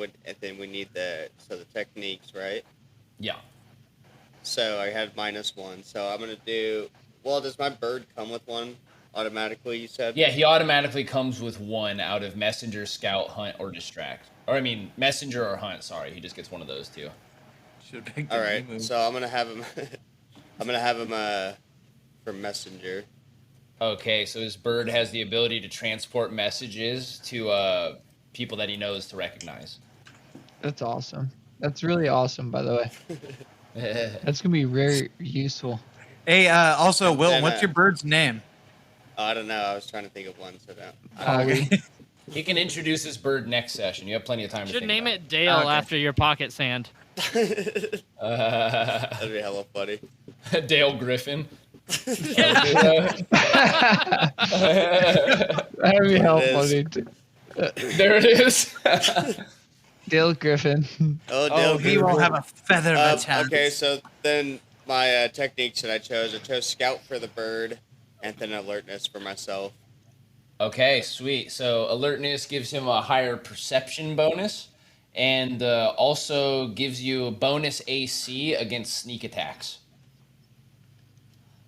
we need the techniques, right? Yeah. So I had -1. So I'm gonna do. Well, does my bird come with one automatically? You said. Yeah, he automatically comes with 1 out of messenger, scout, hunt, or distract. Or I mean, messenger or hunt. Sorry, he just gets one of those 2. Should have picked All the right. move. So I'm gonna have him. I'm gonna have him for messenger. Okay, so his bird has the ability to transport messages to people that he knows to recognize. That's awesome. That's really awesome, by the way. That's gonna be very useful. Hey, also, And Will, then, what's your bird's name? I don't know. I was trying to think of one. So now. Polly. He can introduce his bird next session. You have plenty of time to Should think name about it Dale Okay. after your pocket sand. it. That'd be hella funny. Dale Griffin. That'd be hell It is. funny. Too. There it is. Dale Griffin. Oh, Oh, Dale he won't Griffin. have a feather of a chance. Okay, so then my techniques that I chose scout for the bird, and then alertness for myself. Okay, sweet. So alertness gives him a higher perception bonus, and also gives you a bonus AC against sneak attacks.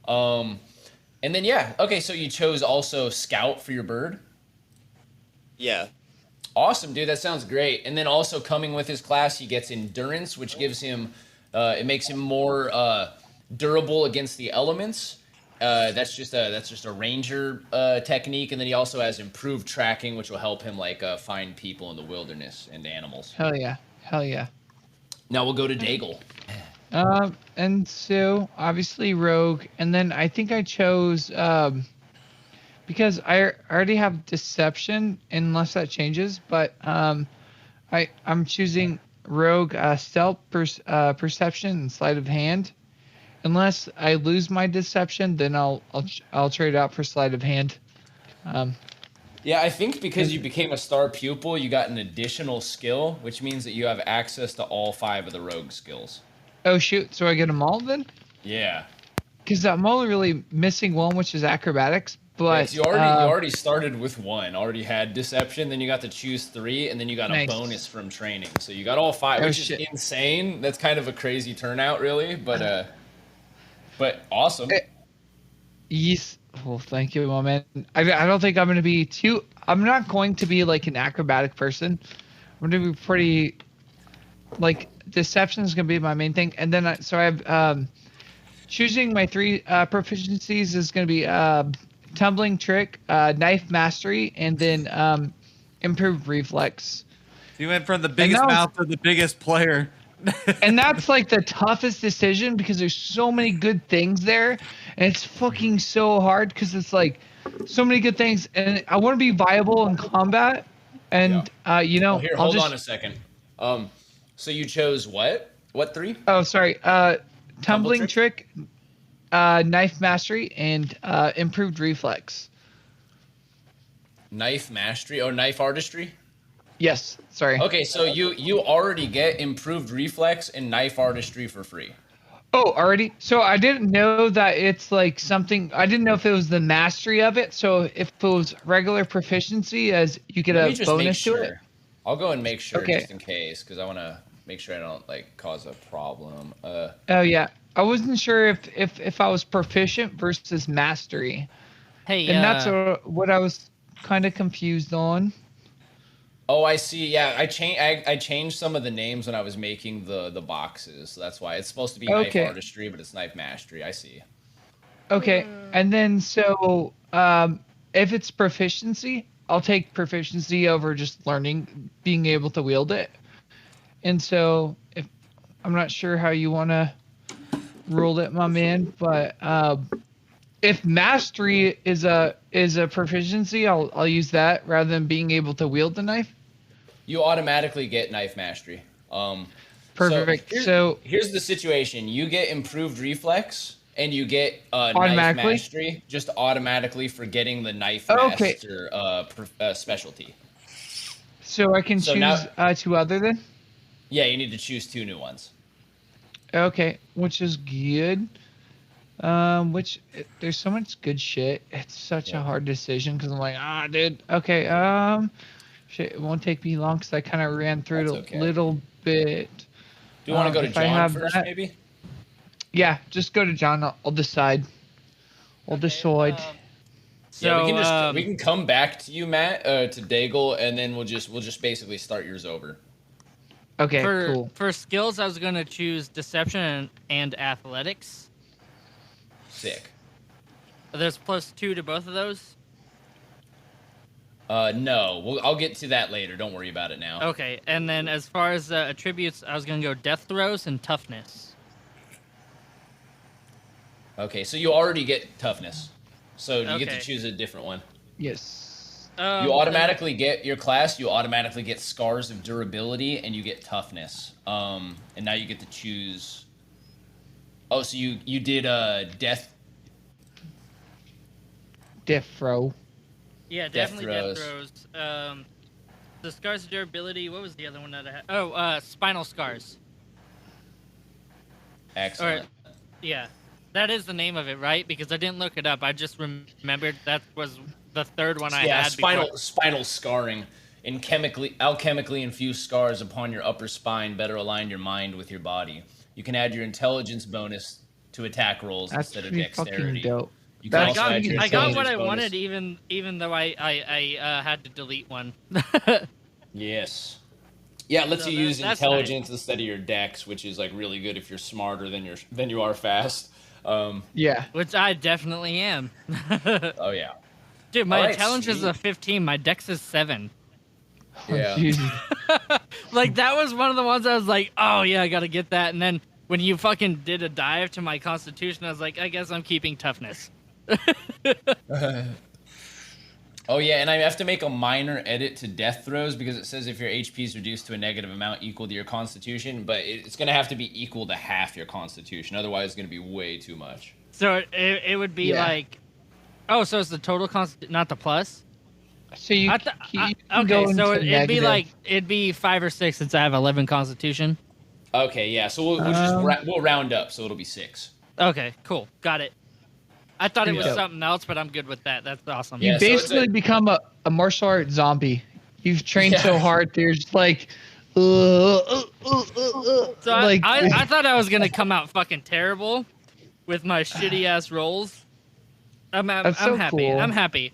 And then yeah, okay. So you chose also scout for your bird. Yeah. Awesome, dude. That sounds great. And then also coming with his class, he gets endurance, which gives him, it makes him more durable against the elements. That's just a ranger technique, and then he also has improved tracking, which will help him like find people in the wilderness and animals. Hell yeah. Hell yeah. Now we'll go to Daigle. And so obviously Rogue, and then I think I chose because I already have Deception, unless that changes. But I'm choosing Rogue, Stealth, Perception, and Sleight of Hand. Unless I lose my Deception, then I'll trade out for Sleight of Hand. Yeah, I think because you became a star pupil, you got an additional skill, which means that you have access to all 5 of the rogue skills. Oh shoot! So I get them all then? Yeah. Because I'm only really missing one, which is Acrobatics. But You already started with 1, already had deception, then you got to choose 3, and then you got Nice. a bonus from training. So you got all 5, Oh, which shit. is insane. That's kind of a crazy turnout, really, but awesome. Yes. Well, thank you, my man. I don't think I'm going to be too. I'm not going to be like an acrobatic person. I'm going to be pretty. Like deception is going to be my main thing, and then I have choosing my 3 proficiencies is going to be tumbling trick, knife mastery, and then improved reflex. You went from the biggest that was- mouth to the biggest player. And that's like the toughest decision because there's so many good things there, and it's fucking so hard because it's like so many good things, and I want to be viable in combat, and you know, Here, I'll hold just. on a second. So you chose what? What 3? Oh, sorry. Tumbling trick, knife mastery, and improved reflex. Knife mastery or knife artistry? Yes. Sorry. Okay, so you already get improved reflex and knife artistry for free. Oh, already. So I didn't know that it's like something. I didn't know if it was the mastery of it. So if it was regular proficiency, as you get Let a me just make bonus to it. sure. I'll go and make sure Okay. just in case, because I want to make sure I don't like cause a problem. Oh yeah. I wasn't sure if I was proficient versus mastery, Hey, and that's what I was kind of confused on. Oh, I see. Yeah, I changed some of the names when I was making the boxes. So that's why it's supposed to be knife Okay. artistry, but it's knife mastery. I see. Okay. And then so if it's proficiency, I'll take proficiency over just learning, being able to wield it. And so if I'm not sure how you want to rule it, my man, but if mastery is a proficiency, I'll use that rather than being able to wield the knife. You automatically get knife mastery. So Perfect. So here's the situation: you get improved reflex, and you get knife automatically. mastery just automatically for getting the knife Okay. master specialty. So I can So now, choose two other then. yeah, you need to choose 2 new ones. Okay, which is good. There's so much good shit. It's such a Yep. hard decision because I'm like, dude. Okay, shit. It won't take me long because I kind of ran through it That's a okay. little bit. Do you want to go to If I John have first, that, maybe? yeah, just go to John. I'll decide. I'll decide. Yeah, we so can just we can come back to you, Matt, to Daigle, and then we'll just basically start yours over. Okay, for cool. for skills, I was gonna choose deception and athletics. Sick. There's +2 to both of those. No, I'll get to that later. Don't worry about it now. Okay, and then as far as attributes, I was gonna go death throws and toughness. Okay, so you already get toughness, so you get to Okay. choose a different one. Yes. You Then- automatically get your class. You automatically get scars of durability, and you get toughness. And now you get to choose. Oh, so you did death. Death throw. Yeah, Death definitely throws. death throws. The scars of durability. What was the other one that I had? Oh, spinal scars. Excellent. Yeah, that is the name of it, right? Because I didn't look it up. I just remembered that was the third one I Yeah, had. spinal scarring. In alchemically infused scars upon your upper spine better align your mind with your body. You can add your intelligence bonus to attack rolls That's instead of pretty fucking dexterity. dope. You can That's also add pretty your I got what intelligence I bonus. wanted, even though I had to delete one. Yes. Yeah, it lets So you that- use that's intelligence instead of your dex, which is like really good if you're smarter than you are fast. Yeah. Which I definitely am. Oh yeah. Dude, my All right, intelligence is sweet. a 15. My dex is 7. Yeah. Oh, Jesus. Like that was one of the ones I was like, oh yeah, I gotta get that. And then when you fucking did a dive to my constitution, I was like, I guess I'm keeping toughness. Oh yeah, and I have to make a minor edit to death throws because it says if your HP is reduced to a negative amount equal to your constitution, but it's gonna have to be equal to half your constitution. Otherwise, it's gonna be way too much. So it would be Yeah. like, oh, so it's the total not the plus. So you, you can go Okay, so into it'd be negative. like it'd be 5 or 6 since I have 11 constitution. Okay, yeah. So we'll round up, so it'll be 6. Okay, cool, got it. I thought it was Yeah. something else, but I'm good with that. That's awesome. Yeah, You so it's basically become a martial art zombie. You've trained Yeah. so hard, there's like, So like I thought I was gonna come out fucking terrible with my shitty ass rolls. I'm That's so happy. cool. I'm happy.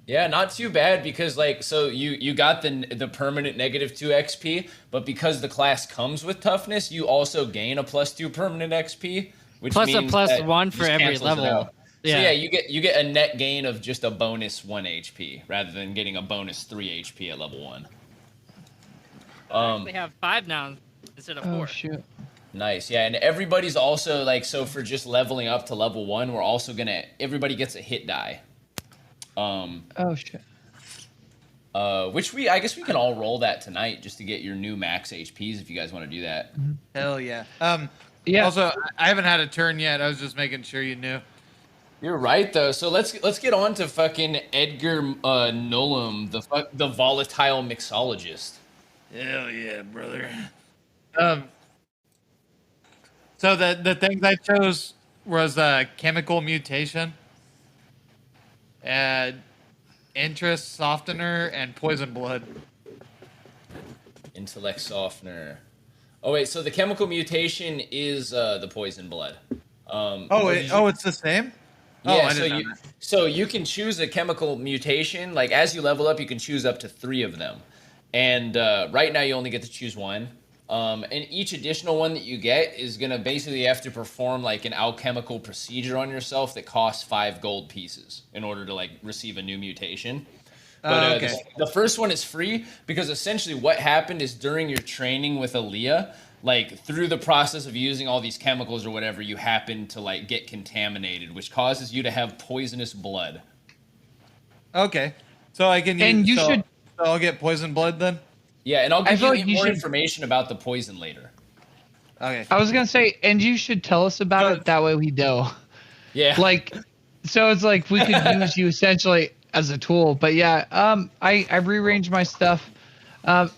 Yeah, not too bad because like so you got the permanent -2 XP, but because the class comes with toughness, you also gain a +2 permanent XP, which Plus a means plus that 1 just for every cancels it level. out. Yeah. So yeah, you get a net gain of just a bonus 1 HP rather than getting a bonus 3 HP at level 1. We have 5 now instead of 4. oh shoot. Nice, yeah, and everybody's also like so for just leveling up to level 1, we're also everybody gets a hit die. Oh shit. Which I guess we can all roll that tonight just to get your new max HPs if you guys want to do that. Hell yeah. Yeah. Also, I haven't had a turn yet. I was just making sure you knew. You're right though. So let's get on to fucking Edgar Nullum, the volatile mixologist. Hell yeah, brother. So the things I chose was chemical mutation, uh, interest softener, and poison blood. Intellect softener. Oh wait, so the chemical mutation is the poison blood. Oh, or did you- it's the same. Oh, Yeah, I so didn't know you that. so you can choose a chemical mutation. Like as you level up, you can choose up to 3 of them, and right now you only get to choose one. And each additional one that you get is gonna basically have to perform like an alchemical procedure on yourself that costs 5 gold pieces in order to like receive a new mutation. But Okay. the first one is free because essentially what happened is during your training with Aaliyah, like through the process of using all these chemicals or whatever, you happen to like get contaminated, which causes you to have poisonous blood. Okay. So I can use. And you should. So I'll get poison blood then. Yeah, and I'll I give feel you like you more should. information about the poison later. Okay. I was gonna say, and you should tell us about it. That way we know. Yeah. Like, so it's like we could use you essentially as a tool. But yeah, I rearranged my stuff. There's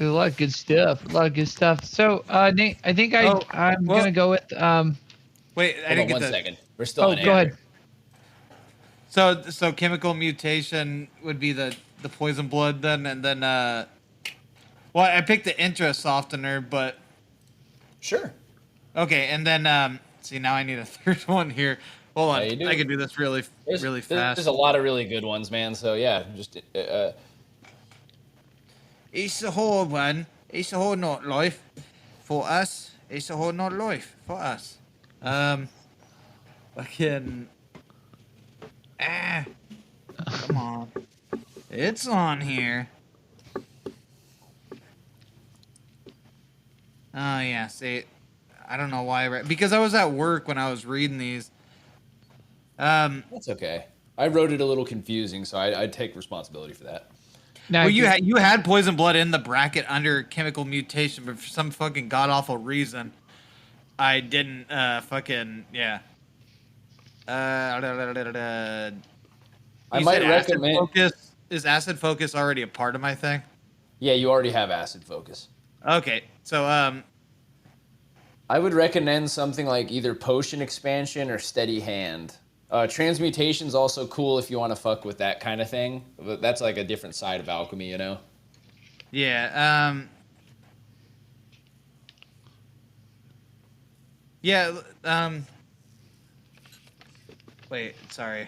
a lot of good stuff. A lot of good stuff. So, Nate, I think Oh, I'm well- gonna go with Wait, I Hold didn't on get one the. second. We're still Oh, on go air. ahead. So chemical mutation would be the poison blood then, and then well, I picked the interest softener, but Sure. okay, and then see now I need a third one here. Hold on, Yeah, you do. I can do this really really fast. There's a lot of really good ones, man. So yeah, just It's a whole one. It's a whole not life for us. It's a whole not life for us. Fucking come on, it's on here. Oh yeah, see, I don't know why, because I was at work when I was reading these. that's okay. I wrote it a little confusing, so I take responsibility for that. now. Well, you had poison blood in the bracket under chemical mutation, but for some fucking god awful reason, I didn't fucking yeah. I You might said acid recommend. focus. Is acid focus already a part of my thing? Yeah, you already have acid focus. Okay, so I would recommend something like either potion expansion or steady hand. Transmutation's also cool if you want to fuck with that kind of thing, but that's like a different side of alchemy, you know. yeah, yeah, wait, sorry,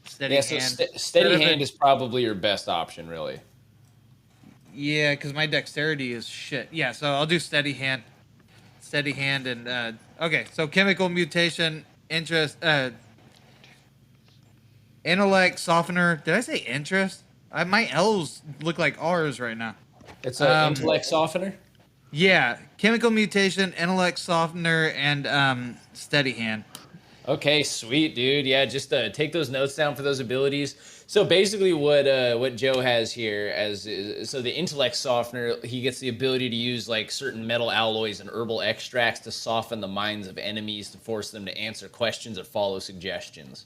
steady Yeah, so hand. steady hand is probably your best option, really. Yeah, because my dexterity is shit. Yeah, so I'll do steady hand. Steady hand and okay, so chemical mutation, interest, intellect softener. Did I say interest? My L's look like R's right now. It's an intellect softener. Yeah, chemical mutation, intellect softener, and steady hand. Okay, sweet, dude. Yeah, just take those notes down for those abilities. So basically, what Joe has here so the intellect softener, he gets the ability to use like certain metal alloys and herbal extracts to soften the minds of enemies to force them to answer questions or follow suggestions.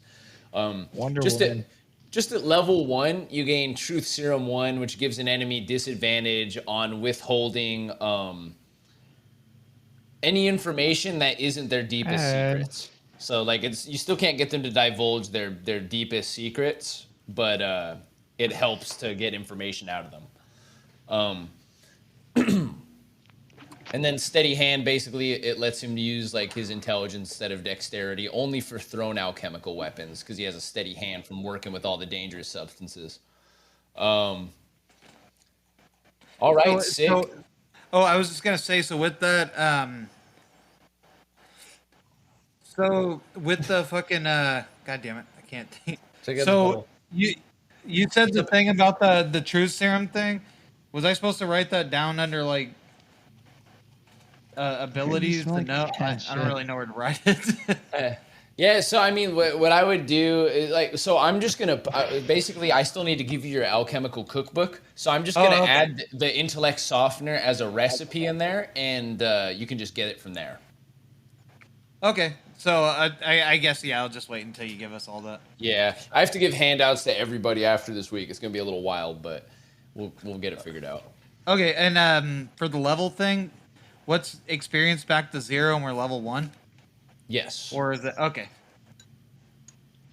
Wonder Just Woman. just at level 1, you gain Truth Serum 1, which gives an enemy disadvantage on withholding any information that isn't their deepest secrets. So like you still can't get them to divulge their deepest secrets, but it helps to get information out of them. And then steady hand, basically it lets him use like his intelligence instead of dexterity only for thrown alchemical weapons because he has a steady hand from working with all the dangerous substances. All right, sick. Oh, I was just gonna say. So with that, so with the fucking god damn it, I can't think. Take a So little- you said the thing about the truth serum thing. Was I supposed to write that down under like abilities smell to like know? cat I don't shit. really know where to write it. Yeah, so I mean, what I would do is like, so I'm just gonna basically, I still need to give you your alchemical cookbook, so I'm just gonna okay. add the intellect softener as a recipe in there, and you can just get it from there. Okay, so I guess yeah, I'll just wait until you give us all that. Yeah, I have to give handouts to everybody after this week. It's gonna be a little wild, but we'll get it figured out. Okay, and for the level thing, what's experience back to 0 and we're level 1? Yes. Or is it okay?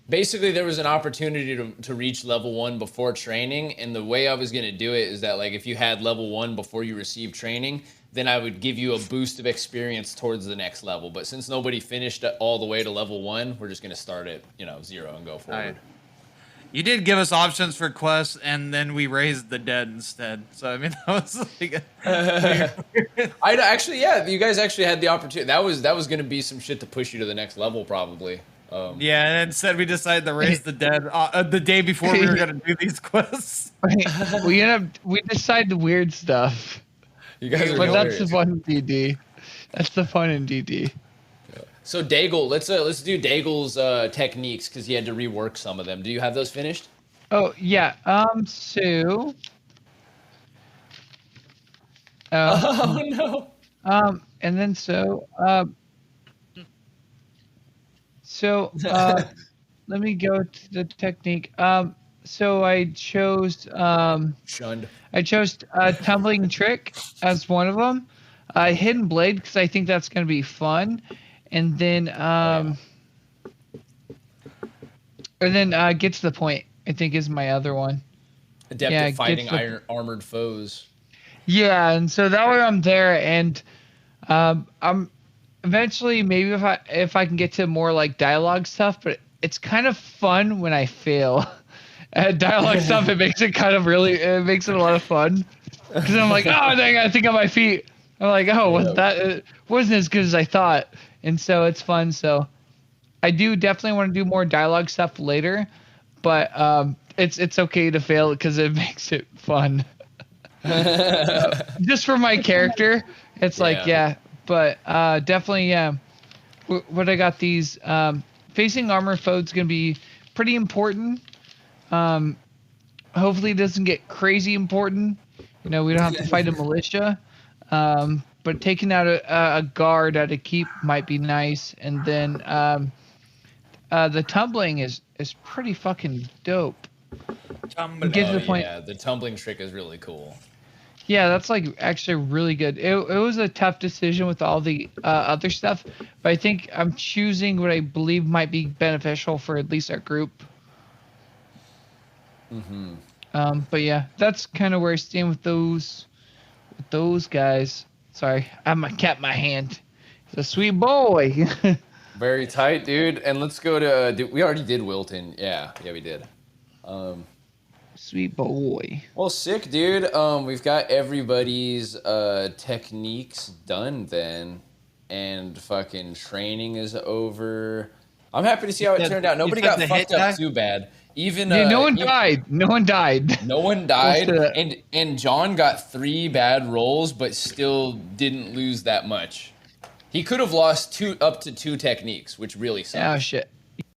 Basically, there was an opportunity to reach level 1 before training, and the way I was going to do it is that, like, if you had level 1 before you received training, then I would give you a boost of experience towards the next level. But since nobody finished all the way to level 1, we're just going to start at 0 and go forward. Right. You did give us options for quests, and then we raised the dead instead. So I mean, that was like I actually, yeah, you guys actually had the opportunity. That was going to be some shit to push you to the next level, probably. yeah. And instead, we decided to raise the dead the day before we were gonna do these quests. We decide the weird stuff. You guys are But that's hilarious. the fun in DD. That's the fun in DD. So Daigle, let's do Daigle's techniques because he had to rework some of them. Do you have those finished? Oh yeah. So. Oh no. And then let me go to the technique. So I chose Shunned. tumbling trick as one of them. Hidden blade because I think that's gonna be fun, and then get to the point. I think is my other one. Adept Yeah, at fighting gets the- armored foes. Yeah, and so that way I'm there, and I'm eventually maybe if I can get to more like dialogue stuff, but it's kind of fun when I fail. Dialogue stuff, it makes it a lot of fun because I'm like, oh dang, I think on my feet. I'm like, oh, wasn't as good as I thought, and so it's fun. So I do definitely want to do more dialogue stuff later, but it's okay to fail because it makes it fun. Just for my character, it's like but definitely what I got these facing armor foes gonna be pretty important. Hopefully it doesn't get crazy important. We don't have to fight a militia, but taking out a guard at a keep might be nice. And then the tumbling is pretty fucking dope. Get to the point. Yeah, the tumbling trick is really cool. Yeah, that's like actually really good. It was a tough decision with all the other stuff, but I think I'm choosing what I believe might be beneficial for at least our group. But yeah, that's kind of where I stand with those guys. Sorry, I kept my hand. It's a sweet boy. Very tight, dude. And let's go to. We already did Wilton. Yeah, we did. Sweet boy. Well, sick, dude. We've got everybody's techniques done then, and fucking training is over. I'm happy to see how it turned out. Nobody got fucked up too bad. Even no one died. No one died. No one died, and John got 3 bad rolls, but still didn't lose that much. He could have lost up to 2 techniques, which really sucks. Oh shit.